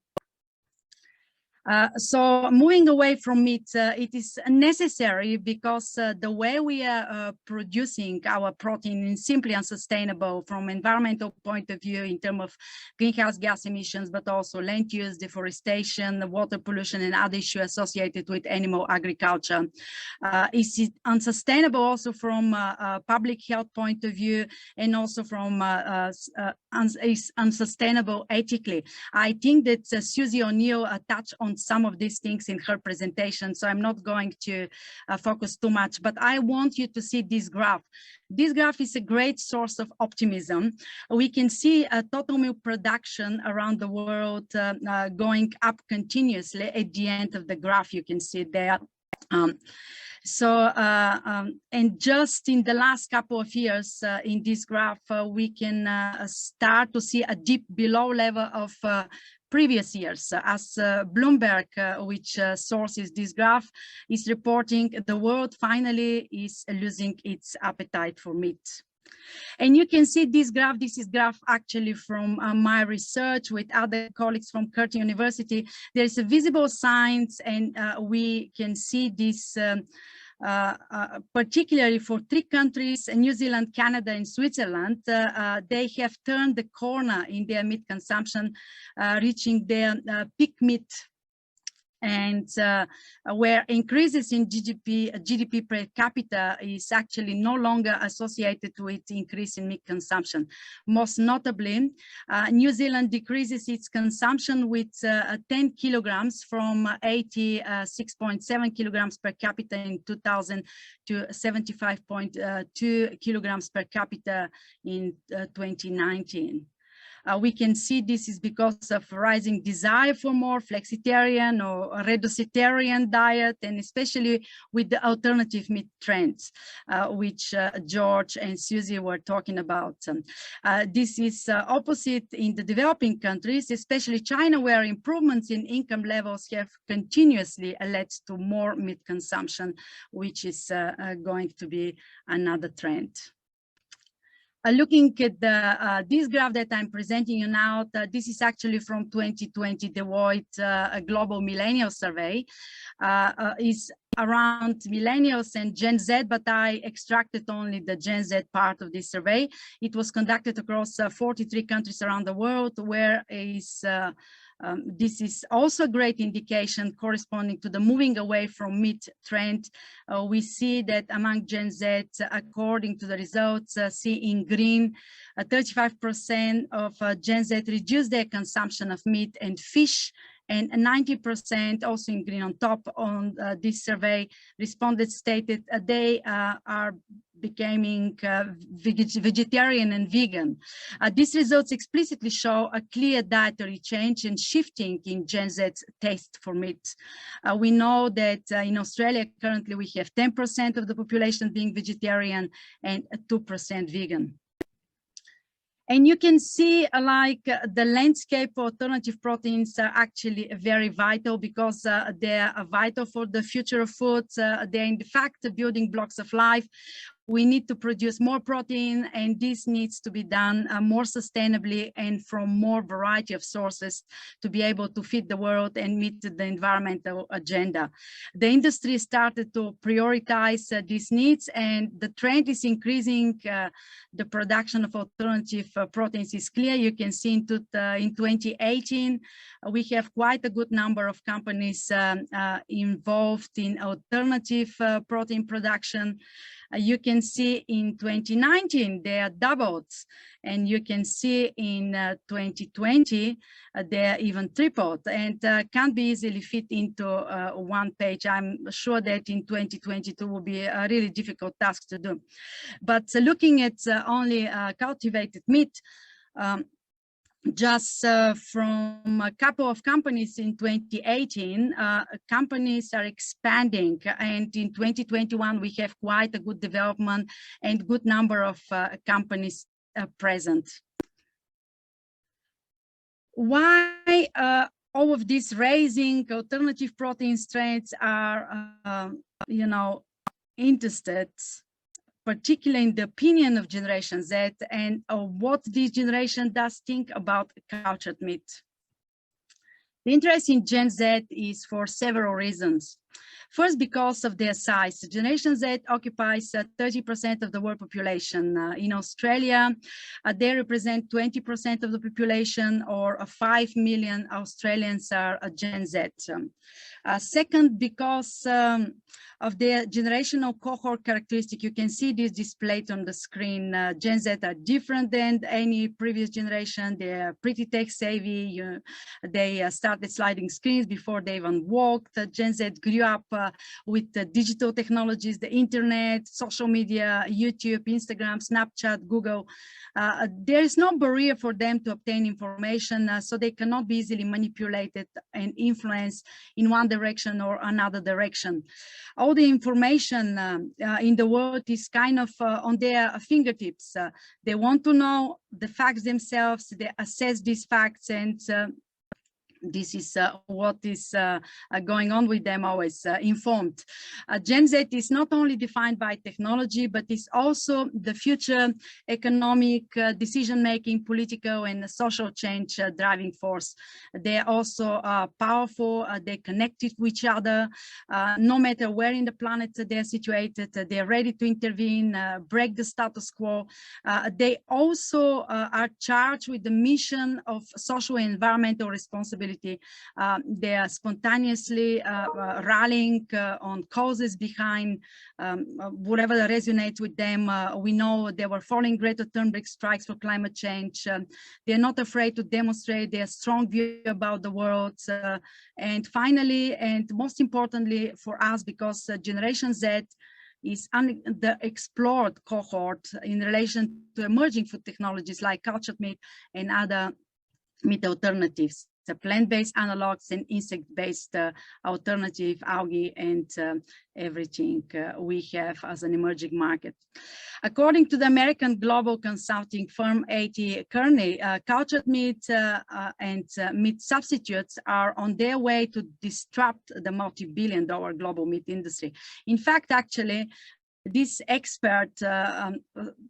So moving away from meat, it is necessary because the way we are producing our protein is simply unsustainable from environmental point of view in terms of greenhouse gas emissions, but also land use, deforestation, water pollution, and other issues associated with animal agriculture. It's unsustainable also from a public health point of view, and also from unsustainable ethically. I think that Susie O'Neill touched on some of these things in her presentation, so I'm not going to focus too much, but I want you to see this graph. This graph is a great source of optimism. We can see a total milk production around the world going up continuously. At the end of the graph, you can see there. And just in the last couple of years in this graph, we can start to see a dip below level of previous years, as Bloomberg, which sources this graph, is reporting the world finally is losing its appetite for meat. And you can see this graph. This is graph actually from my research with other colleagues from Curtin University. There is a visible signs, and we can see this particularly for 3 countries, New Zealand, Canada, and Switzerland. They have turned the corner in their meat consumption, reaching their peak meat, and where increases in GDP per capita is actually no longer associated with increase in meat consumption. Most notably, New Zealand decreases its consumption with 10 kilograms from 86.7 kilograms per capita in 2000 to 75.2 kilograms per capita in 2019. We can see this is because of rising desire for more flexitarian or reducitarian diet, and especially with the alternative meat trends, which George and Susie were talking about. This is opposite in the developing countries, especially China, where improvements in income levels have continuously led to more meat consumption, which is going to be another trend. Looking at this graph that I'm presenting you now, this is actually from 2020 Deloitte Global Millennial Survey. Is around millennials and Gen Z, but I extracted only the Gen Z part of this survey. It was conducted across 43 countries around the world, where this is also a great indication corresponding to the moving away from meat trend. We see that among Gen Z, according to the results, see in green, 35% of Gen Z reduced their consumption of meat and fish, and 90% also in green on top on this survey responded stated they are becoming vegetarian and vegan. These results explicitly show a clear dietary change and shifting in Gen Z's taste for meat. We know that in Australia currently we have 10% of the population being vegetarian and 2% vegan. And you can see the landscape for alternative proteins are actually very vital because they are vital for the future of food. They're in fact the building blocks of life. We need to produce more protein, and this needs to be done more sustainably and from more variety of sources to be able to feed the world and meet the environmental agenda. The industry started to prioritize these needs, and the trend is increasing. The production of alternative proteins is clear. You can see in 2018, we have quite a good number of companies involved in alternative protein production. You can see in 2019, they are doubled. And you can see in 2020, they are even tripled and can't be easily fit into one page. I'm sure that in 2022 will be a really difficult task to do. But looking at only cultivated meat, just from a couple of companies in 2018, companies are expanding, and in 2021 we have quite a good development and good number of companies present. Why all of these raising alternative protein strains are, interested, particularly in the opinion of Generation Z and what this generation does think about cultured meat. The interest in Gen Z is for several reasons. First, because of their size. Generation Z occupies 30% of the world population. In Australia, they represent 20% of the population, or 5 million Australians are Gen Z. Second, because of their generational cohort characteristic. You can see this displayed on the screen. Gen Z are different than any previous generation. They're pretty tech savvy. They started sliding screens before they even walked. Gen Z grew up with digital technologies, the internet, social media, YouTube, Instagram, Snapchat, Google. There is no barrier for them to obtain information, so they cannot be easily manipulated and influenced in one direction or another direction. All the information in the world is kind of on their fingertips. They want to know the facts themselves, they assess these facts, and this is what is going on with them, always informed. Gen Z is not only defined by technology, but is also the future economic decision-making, political and social change driving force. They are also powerful, they're connected with each other, no matter where in the planet they're situated, they're ready to intervene, break the status quo. They also are charged with the mission of social and environmental responsibility. They are spontaneously rallying on causes behind whatever resonates with them. We know they were following Greta Thunberg strikes for climate change. They're not afraid to demonstrate their strong view about the world. And finally, and most importantly for us, because Generation Z is the explored cohort in relation to emerging food technologies like cultured meat and other meat alternatives, the plant-based analogs and insect-based alternative, algae, and everything we have as an emerging market. According to the American global consulting firm A.T. Kearney, cultured meat and meat substitutes are on their way to disrupt the multi-billion-dollar global meat industry. In fact, actually, this expert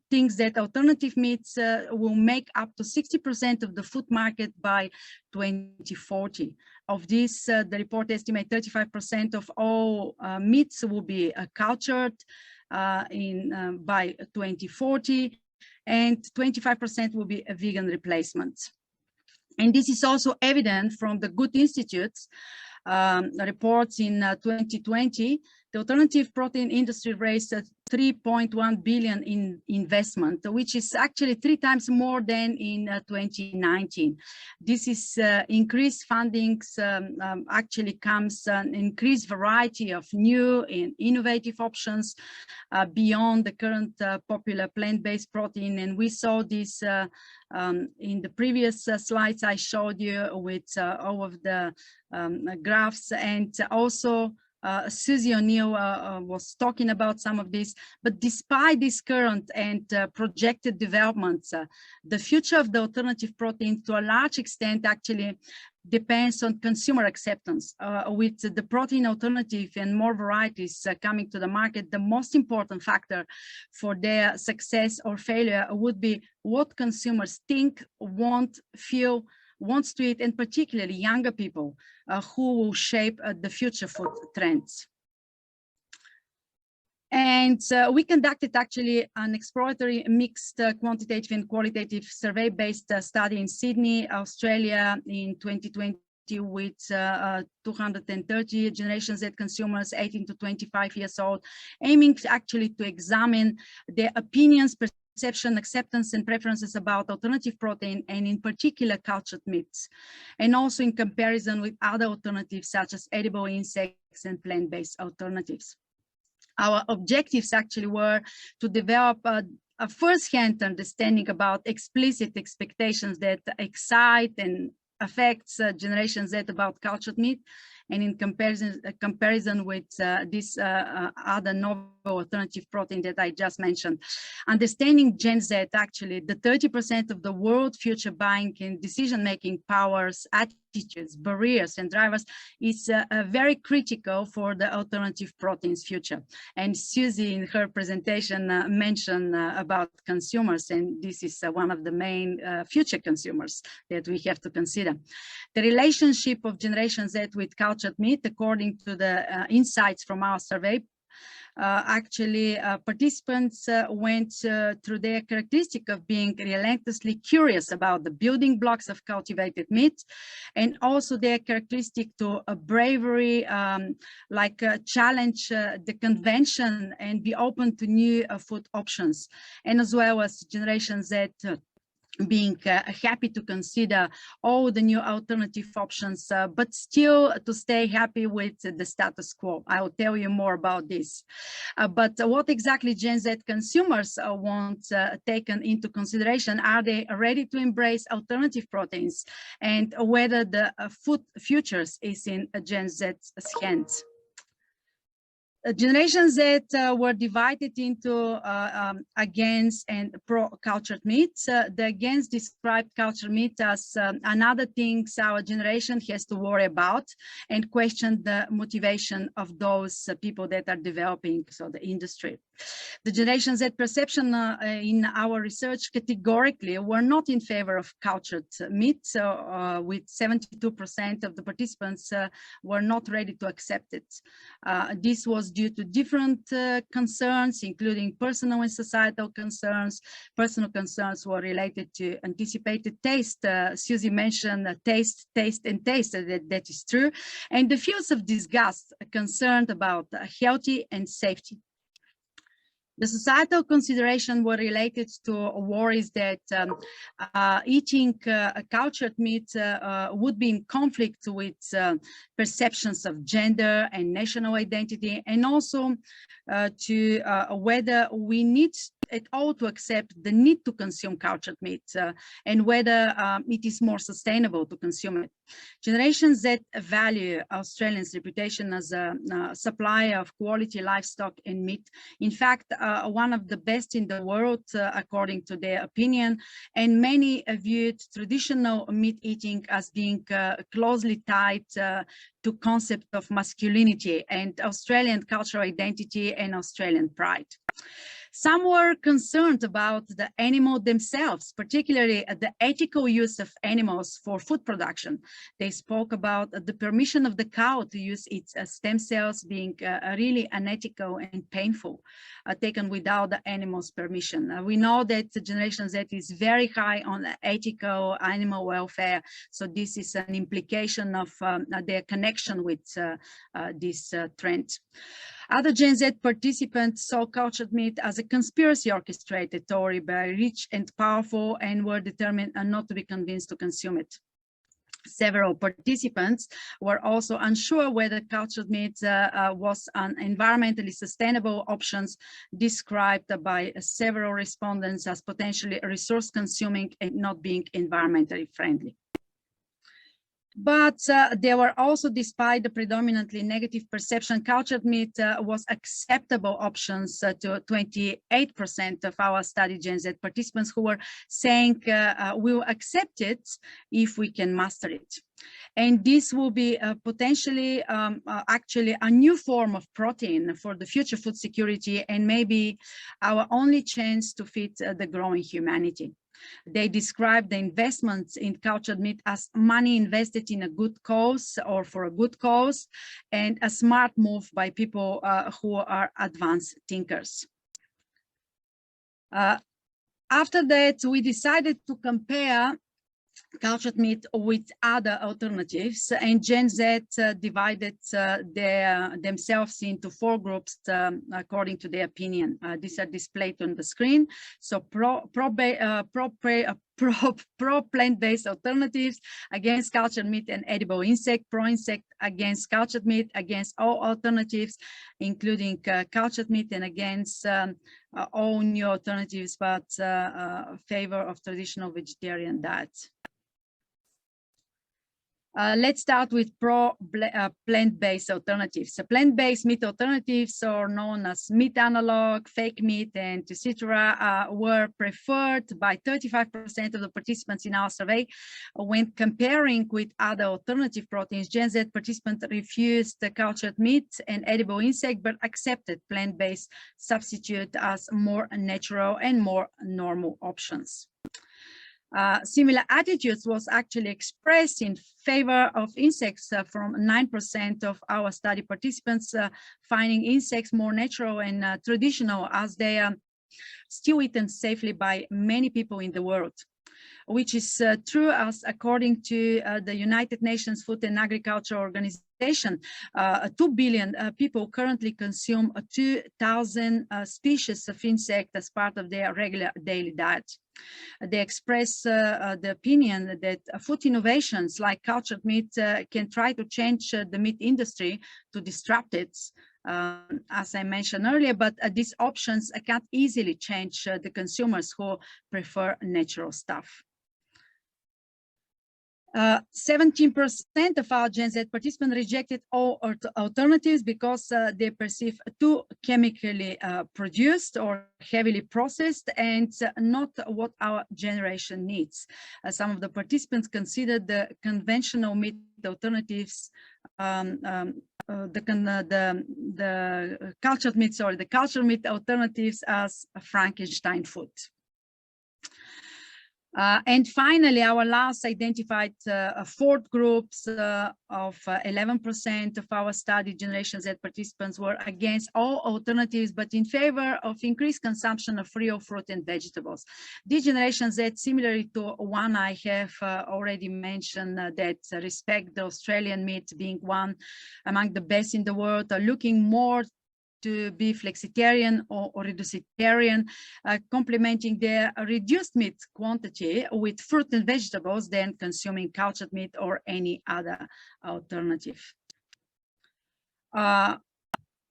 thinks that alternative meats will make up to 60% of the food market by 2040. Of this, the report estimates 35% of all meats will be cultured by 2040, and 25% will be a vegan replacement. And this is also evident from the Good Institute's reports in 2020. The alternative protein industry raised 3.1 billion in investment, which is actually 3 times more than in 2019. This is increased fundings actually comes an increased variety of new and innovative options beyond the current popular plant-based protein. And we saw this in the previous slides I showed you with all of the graphs, and also Susie O'Neill was talking about some of this, but despite this current and projected developments, the future of the alternative protein to a large extent actually depends on consumer acceptance. With the protein alternative and more varieties coming to the market, the most important factor for their success or failure would be what consumers think, want, feel, wants to eat, and particularly younger people who will shape the future food trends. And we conducted actually an exploratory mixed quantitative and qualitative survey-based study in Sydney, Australia in 2020 with 230 Generation Z consumers 18 to 25 years old, aiming actually to examine their opinions, perception, acceptance, and preferences about alternative protein, and in particular cultured meats, and also in comparison with other alternatives such as edible insects and plant-based alternatives. Our objectives actually were to develop a first-hand understanding about explicit expectations that excite and affects Generation Z about cultured meat, and in comparison with this other novel alternative protein that I just mentioned. Understanding Gen Z, actually, the 30% of the world future buying and decision-making powers, attitudes, barriers, and drivers is very critical for the alternative proteins future. And Susie, in her presentation, mentioned about consumers, and this is one of the main future consumers that we have to consider. The relationship of Generation Z with cultured meat, according to the insights from our survey, participants went through their characteristic of being relentlessly curious about the building blocks of cultivated meat, and also their characteristic to a bravery, challenge the convention and be open to new food options, and as well as Generation Z being happy to consider all the new alternative options, but still to stay happy with the status quo. I will tell you more about this. But what exactly Gen Z consumers want taken into consideration? Are they ready to embrace alternative proteins, and whether the food futures is in Gen Z's hands? Generation Z were divided into against and pro cultured meat. The against described cultured meat as another thing our generation has to worry about, and question the motivation of those people that are developing the industry. The Generation Z perception in our research categorically were not in favor of cultured meat, with 72% of the participants were not ready to accept it. This was due to different concerns, including personal and societal concerns. Personal concerns were related to anticipated taste. Susie mentioned taste, and taste, that is true. And the fears of disgust concerned about healthy and safety. The societal considerations were related to worries that eating cultured meat would be in conflict with perceptions of gender and national identity, and also to whether we need at all to accept the need to consume cultured meat, and whether it is more sustainable to consume it. Generation Z value Australians' reputation as a supplier of quality livestock and meat. In fact, one of the best in the world, according to their opinion, and many viewed traditional meat eating as being closely tied to concept of masculinity and Australian cultural identity and Australian pride. Some were concerned about the animal themselves, particularly the ethical use of animals for food production. They spoke about the permission of the cow to use its stem cells being really unethical and painful, taken without the animal's permission. We know that Generation Z is very high on ethical animal welfare, so this is an implication of their connection with this trend. Other Gen Z participants saw cultured meat as a conspiracy orchestrated story by rich and powerful, and were determined not to be convinced to consume it. Several participants were also unsure whether cultured meat was an environmentally sustainable options, described by several respondents as potentially resource consuming and not being environmentally friendly. But there were also, despite the predominantly negative perception, cultured meat was acceptable options to 28% of our study Gen Z participants, who were saying we'll accept it if we can master it. And this will be potentially actually a new form of protein for the future food security, and maybe our only chance to feed the growing humanity. They describe the investments in cultured meat as money invested in a good cause or for a good cause, and a smart move by people who are advanced thinkers. After that, we decided to compare cultured meat with other alternatives, and Gen Z divided themselves into 4 groups according to their opinion. These are displayed on the screen. So pro plant-based alternatives against cultured meat and edible insect, pro-insect against cultured meat, against all alternatives, including cultured meat, and against all new alternatives, but favor of traditional vegetarian diet. Let's start with plant-based alternatives. So plant-based meat alternatives, or known as meat analog, fake meat, and etc., were preferred by 35% of the participants in our survey. When comparing with other alternative proteins, Gen Z participants refused the cultured meat and edible insect, but accepted plant-based substitute as more natural and more normal options. Similar attitudes was actually expressed in favor of insects from 9% of our study participants, finding insects more natural and traditional, as they are still eaten safely by many people in the world, which is true, as according to the United Nations Food and Agriculture Organization, 2 billion people currently consume 2,000 species of insect as part of their regular daily diet. They express the opinion that food innovations like cultured meat can try to change the meat industry to disrupt it, as I mentioned earlier, but these options can't easily change the consumers who prefer natural stuff. 17% of our Gen Z participants rejected all alternatives because they perceive too chemically produced or heavily processed, and not what our generation needs. Some of the participants considered the conventional meat alternatives, the cultured meat alternatives as a Frankenstein food. And finally, our last identified 4 groups of 11% of our study Generation Z participants were against all alternatives, but in favor of increased consumption of real fruit and vegetables. This Generation Z, similarly to one I have already mentioned, that respect the Australian meat being one among the best in the world, are looking more to be flexitarian or reducitarian, complementing their reduced meat quantity with fruit and vegetables than consuming cultured meat or any other alternative.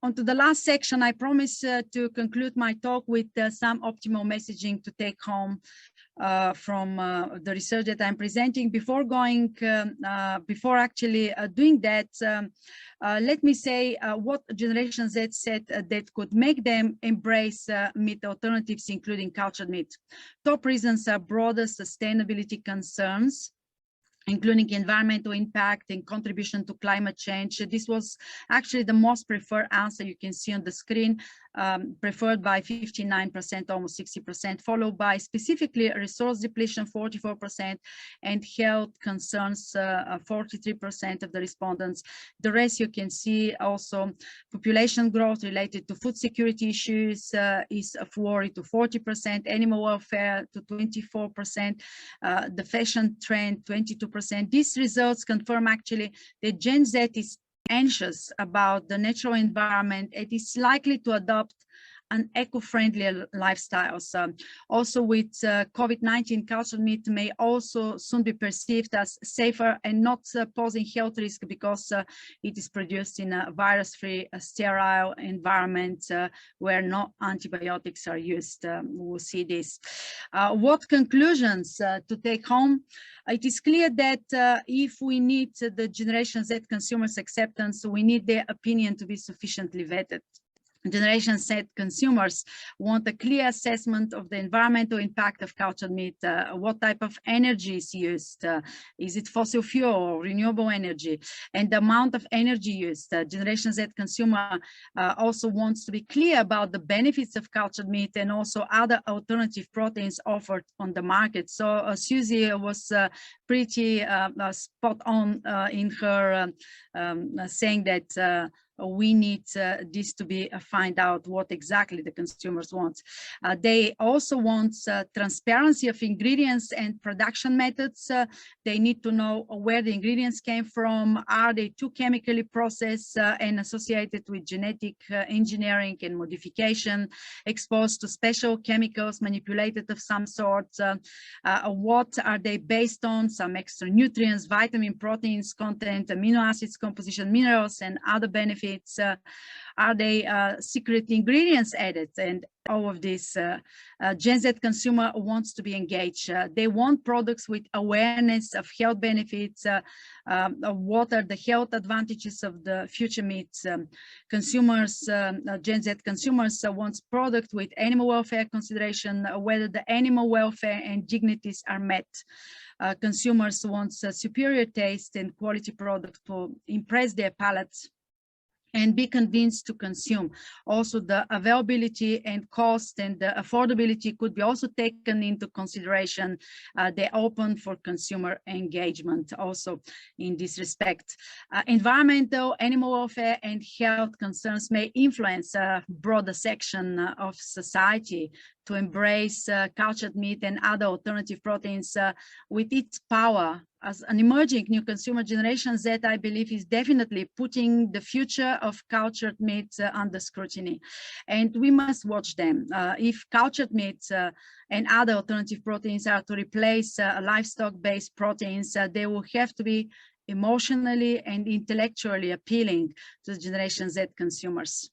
On to the last section, I promise to conclude my talk with some optimal messaging to take home from the research that I'm presenting. Before going, before actually doing that, let me say what Generation Z said that could make them embrace meat alternatives, including cultured meat. Top reasons are broader sustainability concerns, including environmental impact and contribution to climate change. This was actually the most preferred answer you can see on the screen, preferred by 59%, almost 60%, followed by specifically resource depletion, 44%, and health concerns, 43% of the respondents. The rest you can see also population growth related to food security issues is of worry to 40%, animal welfare to 24%, the fashion trend 22%. These results confirm actually that Gen Z is anxious about the natural environment. It is likely to adopt an eco-friendly lifestyles. Also with COVID-19, cultured meat may also soon be perceived as safer and not posing health risk because it is produced in a virus-free, sterile environment where no antibiotics are used. We'll see this. What conclusions to take home? It is clear that if we need the Generation Z consumers' acceptance, we need their opinion to be sufficiently vetted. Generation Z consumers want a clear assessment of the environmental impact of cultured meat. What type of energy is used? Is it fossil fuel or renewable energy? And the amount of energy used. Generation Z consumer also wants to be clear about the benefits of cultured meat and also other alternative proteins offered on the market. So Susie was pretty spot on in her saying that we need this to be find out what exactly the consumers want. They also want transparency of ingredients and production methods. They need to know where the ingredients came from. Are they too chemically processed and associated with genetic engineering and modification, exposed to special chemicals, manipulated of some sort? What are they based on? Some extra nutrients, vitamin, proteins content, amino acids composition, minerals, and other benefits. Are they secret ingredients added? And all of this, Gen Z consumer wants to be engaged. They want products with awareness of health benefits. What are the health advantages of the future meats? Consumers, Gen Z consumers want products with animal welfare consideration, whether the animal welfare and dignities are met. Consumers want superior taste and quality product to impress their palates and be convinced to consume. Also, the availability and cost and the affordability could be also taken into consideration. They're open for consumer engagement also in this respect. Environmental, animal welfare, and health concerns may influence a broader section of society to embrace cultured meat and other alternative proteins with its power. As an emerging new consumer generation, Z, I believe, is definitely putting the future of cultured meat under scrutiny. And we must watch them. If cultured meat and other alternative proteins are to replace livestock-based proteins, they will have to be emotionally and intellectually appealing to the Generation Z consumers.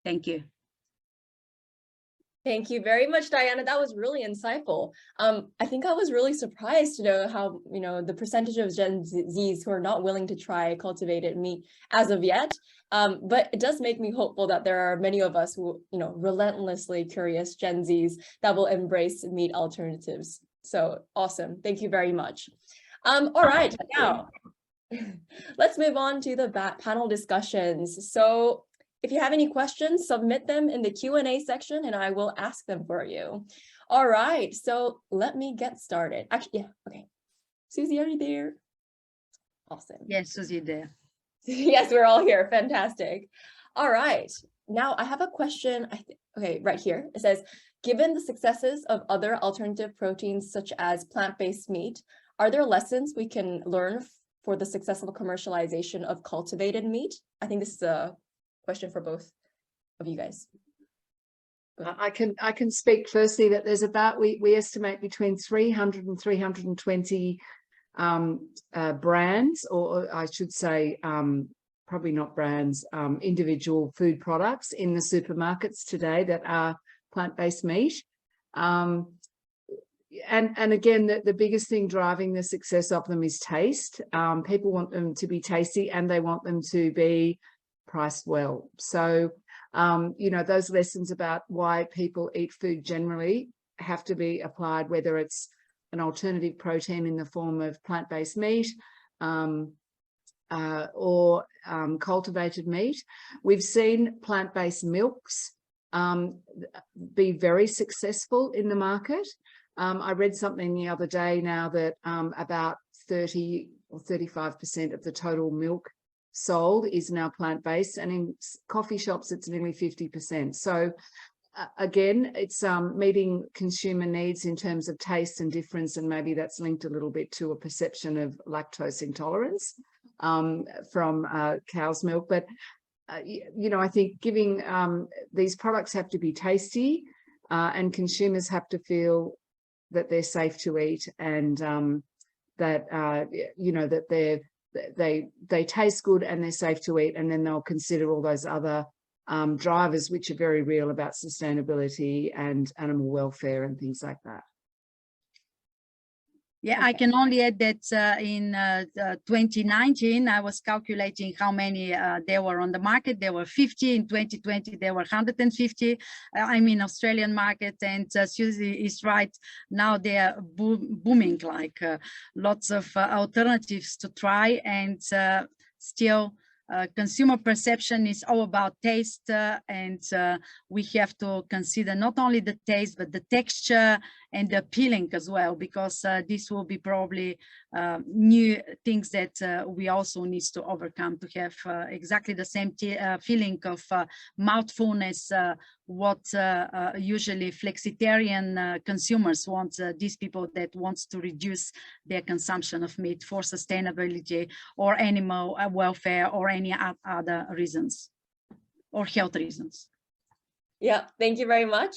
Thank you. Thank you very much, Diana. That was really insightful. I think I was really surprised to know how, the percentage of Gen Zs who are not willing to try cultivated meat as of yet. But it does make me hopeful that there are many of us who, relentlessly curious Gen Zs that will embrace meat alternatives. So awesome. Thank you very much. All right, now let's move on to the panel discussions. So if you have any questions, submit them in the Q&A section and I will ask them for you. All right, so let me get started. Actually, yeah, okay. Susie, are you there? Awesome. Yes, Susie there. Yes, we're all here. Fantastic. All right, now I have a question. Okay, right here. It says, given the successes of other alternative proteins such as plant-based meat, are there lessons we can learn for the successful commercialization of cultivated meat? I think this is a question for both of you guys. I can speak firstly that there's about, we estimate between 300 and 320 brands, or I should say probably not brands, individual food products in the supermarkets today that are plant-based meat. And again, the biggest thing driving the success of them is taste. People want them to be tasty and they want them to be priced well. So, those lessons about why people eat food generally have to be applied, whether it's an alternative protein in the form of plant-based meat or cultivated meat. We've seen plant-based milks be very successful in the market. I read something the other day now that about 30 or 35% of the total milk sold is now plant-based, and in coffee shops it's nearly 50%. So again, it's meeting consumer needs in terms of taste and difference, and maybe that's linked a little bit to a perception of lactose intolerance from cow's milk. But I think giving these products have to be tasty, and consumers have to feel that they're safe to eat, and that that they taste good and they're safe to eat, and then they'll consider all those other drivers which are very real about sustainability and animal welfare and things like that. Yeah, I can only add that in 2019, I was calculating how many there were on the market. There were 50. In 2020, there were 150. I mean, Australian market. And Susie is right. Now they are booming, like lots of alternatives to try. And still, consumer perception is all about taste, and we have to consider not only the taste, but the texture and the appealing as well, because this will be probably new things that we also need to overcome to have exactly the same feeling of mouthfulness, what usually flexitarian consumers want, these people that wants to reduce their consumption of meat for sustainability or animal welfare or any other reasons or health reasons. Yeah, thank you very much.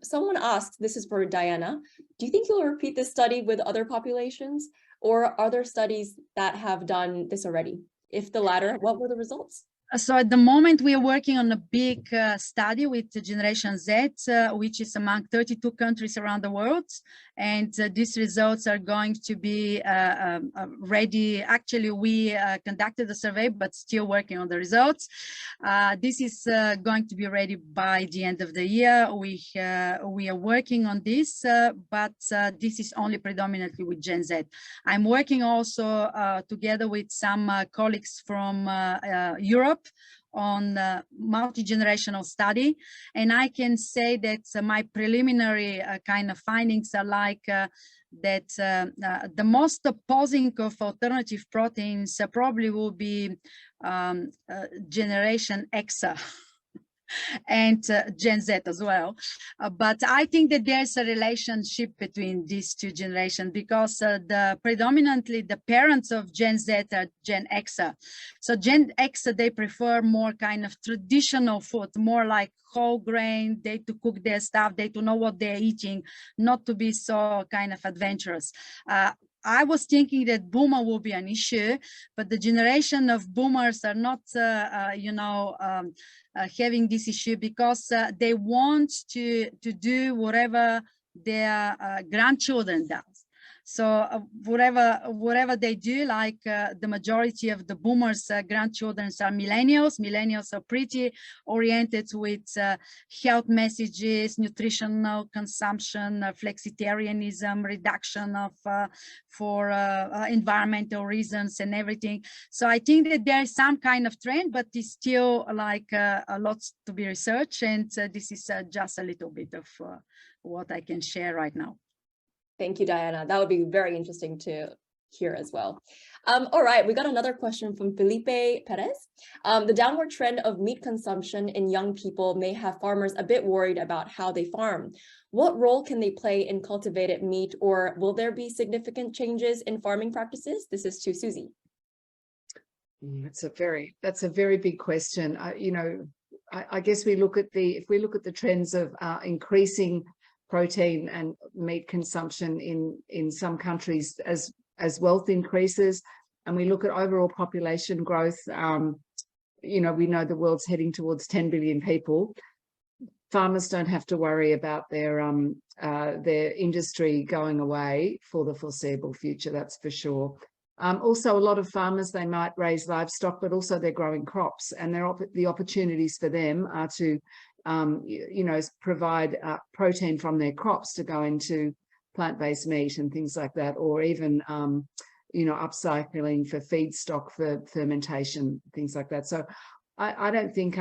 Someone asked, this is for Diana, do you think you'll repeat this study with other populations, or are there studies that have done this already? If the latter, what were the results? So at the moment, we are working on a big study with Generation Z, which is among 32 countries around the world. And these results are going to be ready. Actually, we conducted a survey, but still working on the results. This is going to be ready by the end of the year. We are working on this, but this is only predominantly with Gen Z. I'm working also together with some colleagues from Europe on multi-generational study, and I can say that my preliminary kind of findings are like that the most opposing of alternative proteins probably will be Generation X and Gen Z as well. But I think that there's a relationship between these two generations, because predominantly the parents of Gen Z are Gen X. So Gen X, they prefer more kind of traditional food, more like whole grain, they to cook their stuff, they to know what they're eating, not to be so kind of adventurous. I was thinking that boomer will be an issue, but the generation of boomers are not, having this issue, because they want to do whatever their grandchildren does. So whatever they do, like the majority of the boomers' grandchildren are millennials. Millennials are pretty oriented with health messages, nutritional consumption, flexitarianism, reduction of for environmental reasons and everything. So I think that there is some kind of trend, but it's still like a lot to be researched. And this is just a little bit of what I can share right now. Thank you, Diana. That would be very interesting to hear as well. All right, we got another question from Felipe Perez. The downward trend of meat consumption in young people may have farmers a bit worried about how they farm. What role can they play in cultivated meat, or will there be significant changes in farming practices? This is to Susie. That's a very big question. I guess if we look at the trends of increasing protein and meat consumption in some countries as wealth increases, and we look at overall population growth, we know the world's heading towards 10 billion people. Farmers don't have to worry about their industry going away for the foreseeable future, that's for sure. Also, a lot of farmers, they might raise livestock, but also they're growing crops, and the opportunities for them are to provide protein from their crops to go into plant-based meat and things like that, or even, upcycling for feedstock for fermentation, things like that. So I don't think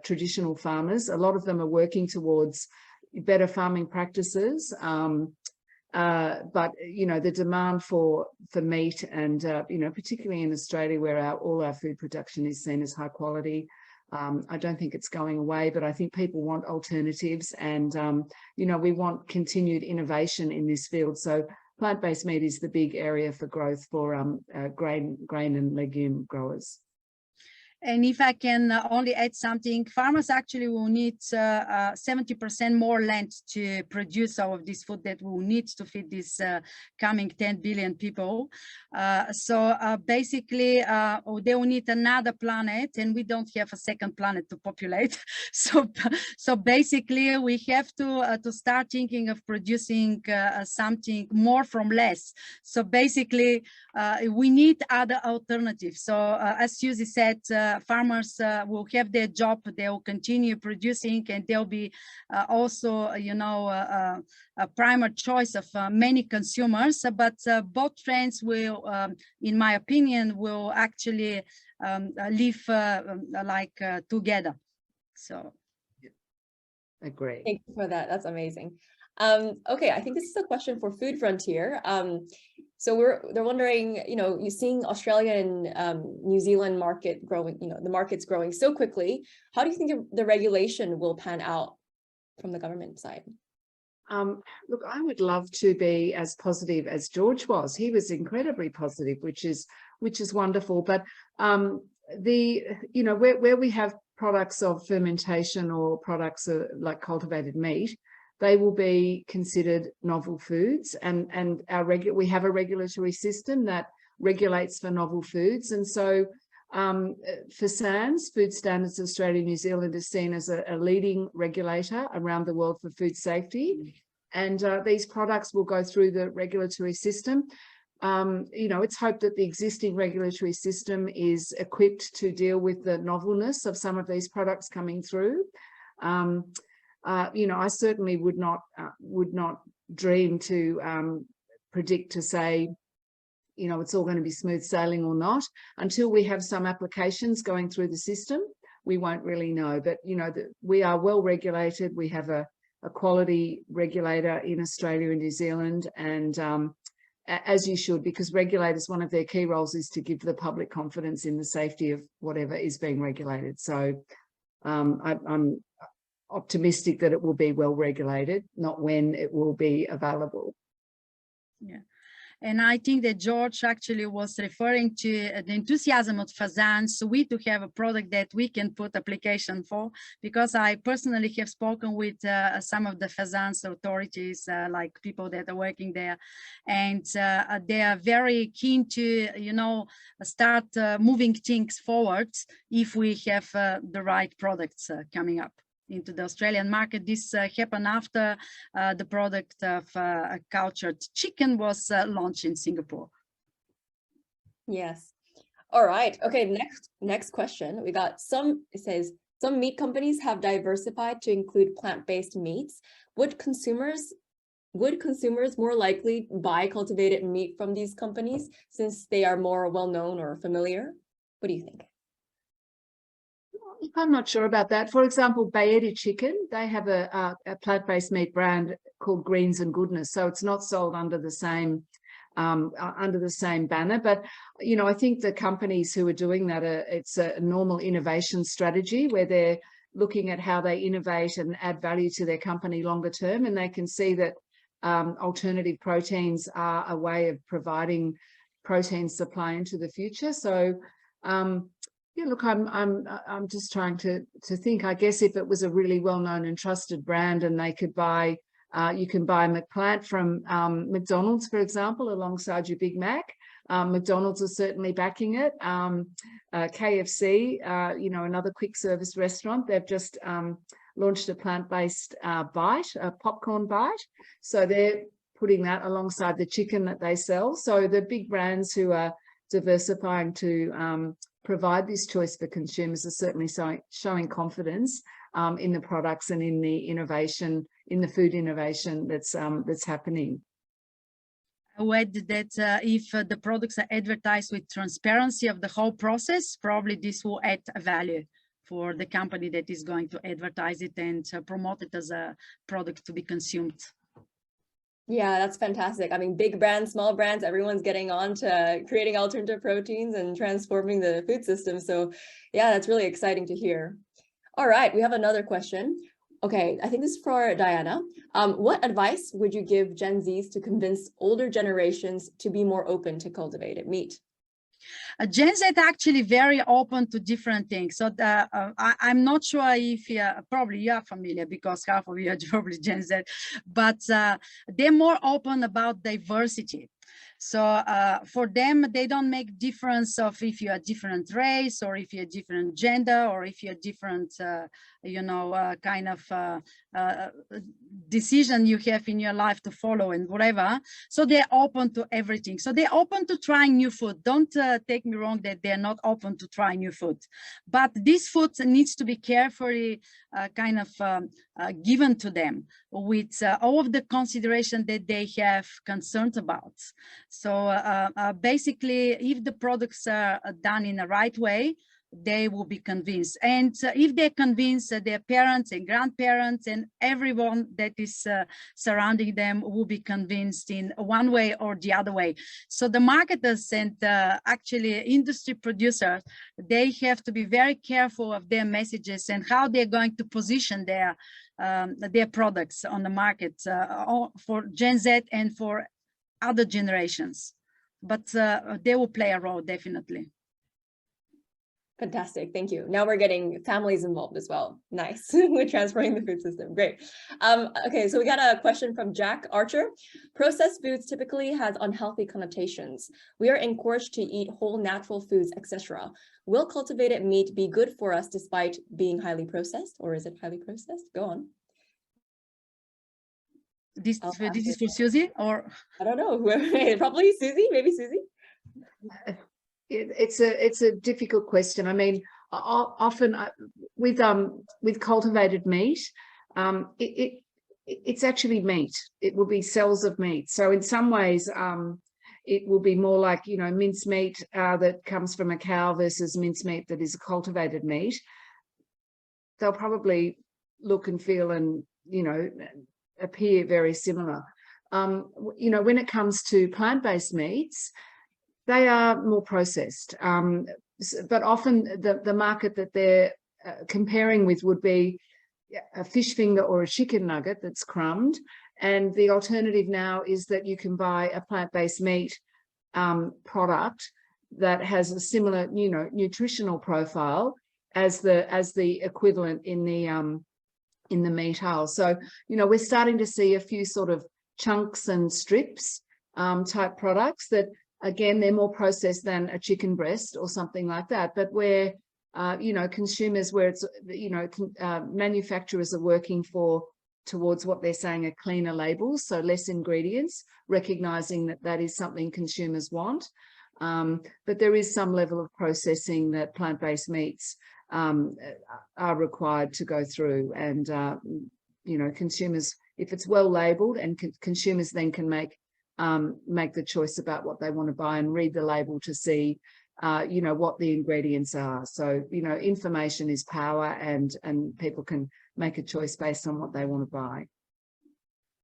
traditional farmers, a lot of them are working towards better farming practices, but the demand for meat and, particularly in Australia, where all our food production is seen as high quality, I don't think it's going away, but I think people want alternatives, and we want continued innovation in this field. So plant-based meat is the big area for growth for grain and legume growers. And if I can only add something, farmers actually will need 70% more land to produce all of this food that we will need to feed these coming 10 billion people. So basically, they will need another planet, and we don't have a second planet to populate. So basically, we have to start thinking of producing something more from less. So basically, we need other alternatives. So as Susie said, farmers will have their job, they will continue producing, and they'll be also, you know, a primary choice of many consumers. But both trends will, in my opinion, will actually live together. So. Agree. Thank you for that. That's amazing. Okay, I think this is a question for Food Frontier. So they're wondering, you know, you're seeing Australia and New Zealand market growing, you know, the market's growing so quickly. How do you think the regulation will pan out from the government side? Look, I would love to be as positive as George was. He was incredibly positive, which is wonderful. But you know, where we have products of fermentation or products like cultivated meat, they will be considered novel foods, and we have a regulatory system that regulates for novel foods. And so for SANZ, Food Standards Australia New Zealand is seen as a leading regulator around the world for food safety, and these products will go through the regulatory system. You know, it's hoped that the existing regulatory system is equipped to deal with the novelness of some of these products coming through. You know, I certainly would not dream to predict to say, you know, it's all going to be smooth sailing or not. Until we have some applications going through the system, we won't really know. But, you know, we are well regulated. We have a quality regulator in Australia and New Zealand, and as you should, because regulators, one of their key roles is to give the public confidence in the safety of whatever is being regulated. So I'm optimistic that it will be well regulated, not when it will be available. Yeah. And I think that George actually was referring to the enthusiasm of fazans. So we do have a product that we can put application for, because I personally have spoken with some of the fazans authorities, like people that are working there, and they are very keen to, you know, start moving things forward if we have the right products coming up into the Australian market. This happened after the product of cultured chicken was launched in Singapore. Yes. All right. Okay. Next question. We got it says, some meat companies have diversified to include plant-based meats. Would consumers more likely buy cultivated meat from these companies since they are more well-known or familiar? What do you think? I'm not sure about that. For example, Bogueva chicken, they have a plant-based meat brand called Greens and Goodness, so it's not sold under the same banner. But you know, I think the companies who are doing that, it's a normal innovation strategy where they're looking at how they innovate and add value to their company longer term, and they can see that alternative proteins are a way of providing protein supply into the future. So yeah, look, I'm just trying to think. I guess if it was a really well-known and trusted brand, and they could buy, you can buy McPlant from McDonald's, for example, alongside your Big Mac. McDonald's are certainly backing it. KFC, you know, another quick service restaurant, they've just launched a plant-based bite, a popcorn bite. So they're putting that alongside the chicken that they sell. So the big brands who are diversifying to provide this choice for consumers are certainly showing confidence in the products and in the innovation, in the food innovation that's happening. I would add that if the products are advertised with transparency of the whole process, probably this will add a value for the company that is going to advertise it and promote it as a product to be consumed. Yeah, that's fantastic. I mean, big brands, small brands, everyone's getting on to creating alternative proteins and transforming the food system. So yeah, that's really exciting to hear. All right, we have another question. Okay, I think this is for Diana. What advice would you give Gen Zs to convince older generations to be more open to cultivated meat? Gen Z actually very open to different things. So I'm not sure if probably you are familiar because half of you are probably Gen Z, but they're more open about diversity. So for them, they don't make difference of if you're a different race or if you're a different gender or if you're different, you know, kind of decision you have in your life to follow and whatever. So they're open to everything. So they're open to trying new food. Don't take me wrong that they're not open to try new food, but this food needs to be carefully kind of given to them with all of the consideration that they have concerned about. So basically, if the products are done in the right way, they will be convinced. And if they're convinced, their parents and grandparents and everyone that is surrounding them will be convinced in one way or the other way. So the marketers and actually industry producers, they have to be very careful of their messages and how they're going to position their products on the market for Gen Z and for other generations. But they will play a role, definitely. Fantastic, thank you. Now we're getting families involved as well. Nice, we're transferring the food system, great. Okay, so we got a question from Jack Archer. Processed foods typically has unhealthy connotations. We are encouraged to eat whole natural foods, etc. Will cultivated meat be good for us despite being highly processed, or is it highly processed? Go on. This is for Susie, or? I don't know, probably Susie, maybe Susie? It's a difficult question. I mean, often with cultivated meat, it's actually meat. It will be cells of meat. So in some ways, it will be more like, you know, mincemeat that comes from a cow versus mincemeat that is a cultivated meat. They'll probably look and feel and, you know, appear very similar. You know, when it comes to plant-based meats, they are more processed, but often the market that they're comparing with would be a fish finger or a chicken nugget that's crumbed. And the alternative now is that you can buy a plant-based meat product that has a similar, you know, nutritional profile as the equivalent in the meat aisle. So, you know, we're starting to see a few sort of chunks and strips type products that, again, they're more processed than a chicken breast or something like that. But where, you know, consumers, where it's, you know, manufacturers are working towards what they're saying are cleaner labels, so less ingredients, recognizing that that is something consumers want. But there is some level of processing that plant-based meats are required to go through. And, you know, consumers, if it's well labeled and consumers then can make the choice about what they want to buy and read the label to see, you know, what the ingredients are. So, you know, information is power, and people can make a choice based on what they want to buy.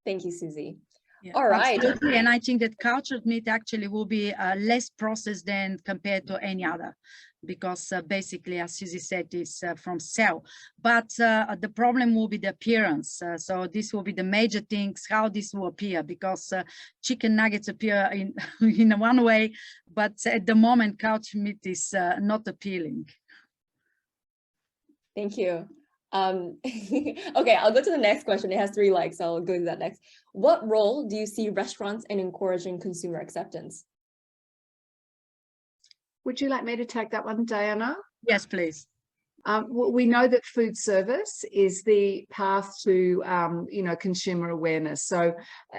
Thank you, Susie. Yeah, all right. Absolutely. And I think that cultured meat actually will be less processed than compared to any other, because basically, as Susie said, it's from cell. But the problem will be the appearance. So this will be the major things, how this will appear, because chicken nuggets appear in one way, but at the moment, cultured meat is not appealing. Thank you. Okay, I'll go to the next question. It has 3 likes, so I'll go to that next. What role do you see restaurants in encouraging consumer acceptance? Would you like me to take that one, Diana? Yes, please. We know that food service is the path to, you know, consumer awareness. So,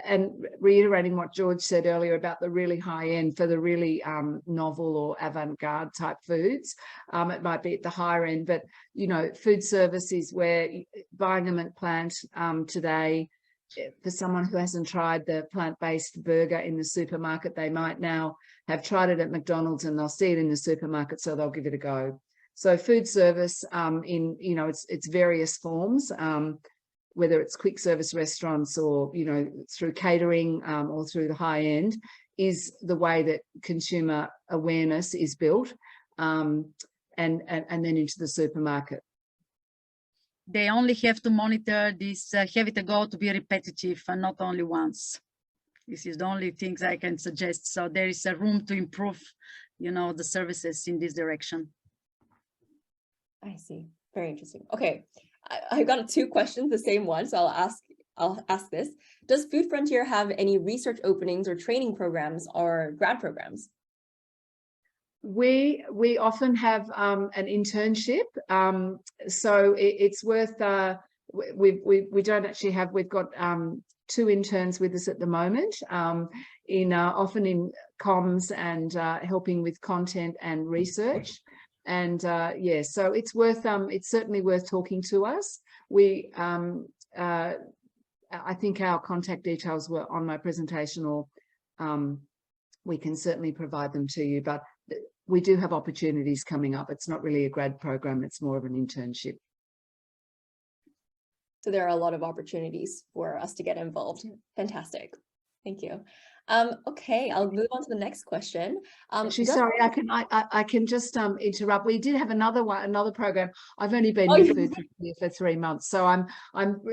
and reiterating what George said earlier about the really high end, for the really novel or avant-garde type foods, it might be at the higher end, but, you know, food service is where buying a mint plant today, for someone who hasn't tried the plant-based burger in the supermarket, they might now have tried it at McDonald's and they'll see it in the supermarket, so they'll give it a go. So food service in, you know, its various forms, whether it's quick service restaurants or, you know, through catering or through the high end, is the way that consumer awareness is built, and then into the supermarket. They only have to monitor this, have it a goal to be repetitive and not only once. This is the only things I can suggest. So there is a room to improve the services in this direction. I see. Very interesting. Okay, I got two questions, the same one, so I'll ask this. Does Food Frontier have any research openings or training programs or grad programs? We often have an internship, so it's worth. We don't actually have. We've got 2 interns with us at the moment, often in comms and helping with content and research. And yeah, so it's worth. It's certainly worth talking to us. We I think our contact details were on my presentation, or we can certainly provide them to you. But we do have opportunities coming up. It's not really a grad program, it's more of an internship. So there are a lot of opportunities for us to get involved. Fantastic. Thank you. Okay, I'll move on to the next question. Actually, sorry, I can just interrupt. We did have another program. I've only been with Food Frontier for 3 months, so I'm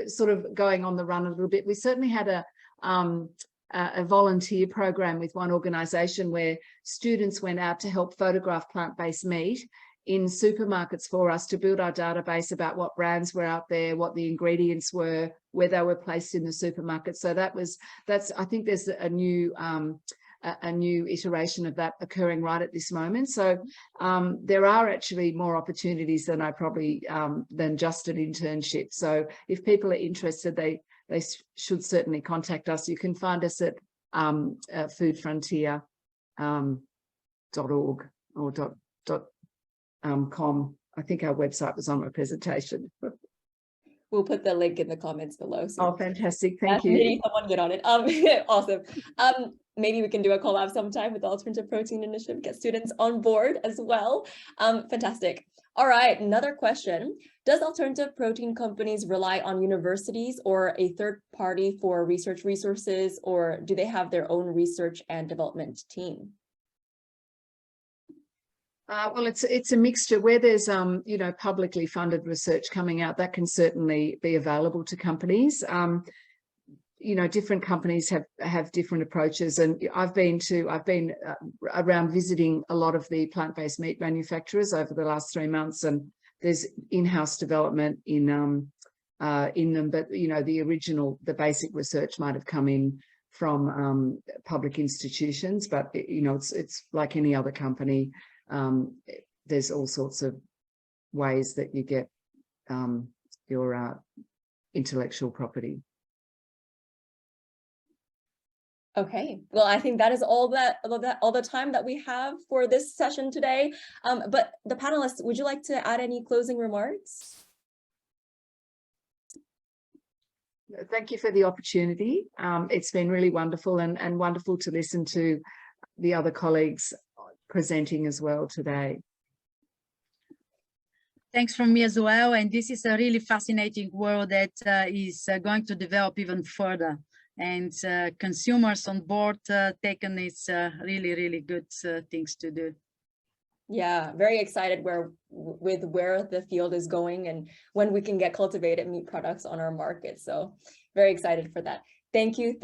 sort of going on the run a little bit. We certainly had a volunteer program with one organisation where students went out to help photograph plant-based meat in supermarkets for us to build our database about what brands were out there, what the ingredients were, where they were placed in the supermarket. So that's I think there's a new iteration of that occurring right at this moment. So there are actually more opportunities than than just an internship. So if people are interested, they should certainly contact us. You can find us at foodfrontier.org or .com. I think our website was on my presentation. We'll put the link in the comments below. So oh, fantastic. Thank you. Maybe someone get on it. Awesome. Maybe we can do a collab sometime with the Alternative Protein Initiative, get students on board as well. Fantastic. All right, another question. Does alternative protein companies rely on universities or a third party for research resources, or do they have their own research and development team? Well, it's a mixture. Where there's publicly funded research coming out, that can certainly be available to companies. Different companies have different approaches, and I've been around visiting a lot of the plant-based meat manufacturers over the last 3 months, and there's in-house development in them. But the basic research might have come in from public institutions. But it's like any other company. There's all sorts of ways that you get your intellectual property. Okay, well, I think that is all the time that we have for this session today. But the panelists, would you like to add any closing remarks? Thank you for the opportunity. It's been really wonderful and wonderful to listen to the other colleagues presenting as well today. Thanks from me as well. And this is a really fascinating world that is going to develop even further. And consumers on board taken is really, really good things to do. Yeah, very excited with where the field is going and when we can get cultivated meat products on our market. So very excited for that. Thank you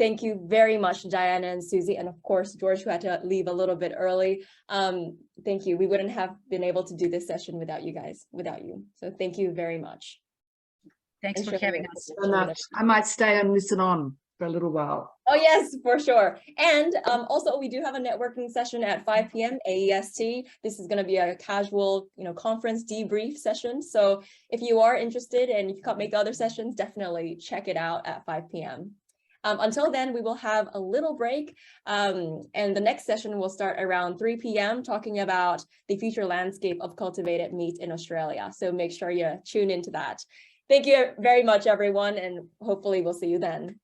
very much, Diana and Susie, and of course, George, who had to leave a little bit early. Thank you. We wouldn't have been able to do this session without you guys, So thank you very much. Thanks for having us. I might stay and listen on for a little while. Oh, yes, for sure. And also, we do have a networking session at 5 p.m. AEST. This is going to be a casual, conference debrief session. So if you are interested and you can't make other sessions, definitely check it out at 5 p.m. Until then, we will have a little break, and the next session will start around 3 p.m. talking about the future landscape of cultivated meat in Australia. So make sure you tune into that. Thank you very much, everyone, and hopefully we'll see you then.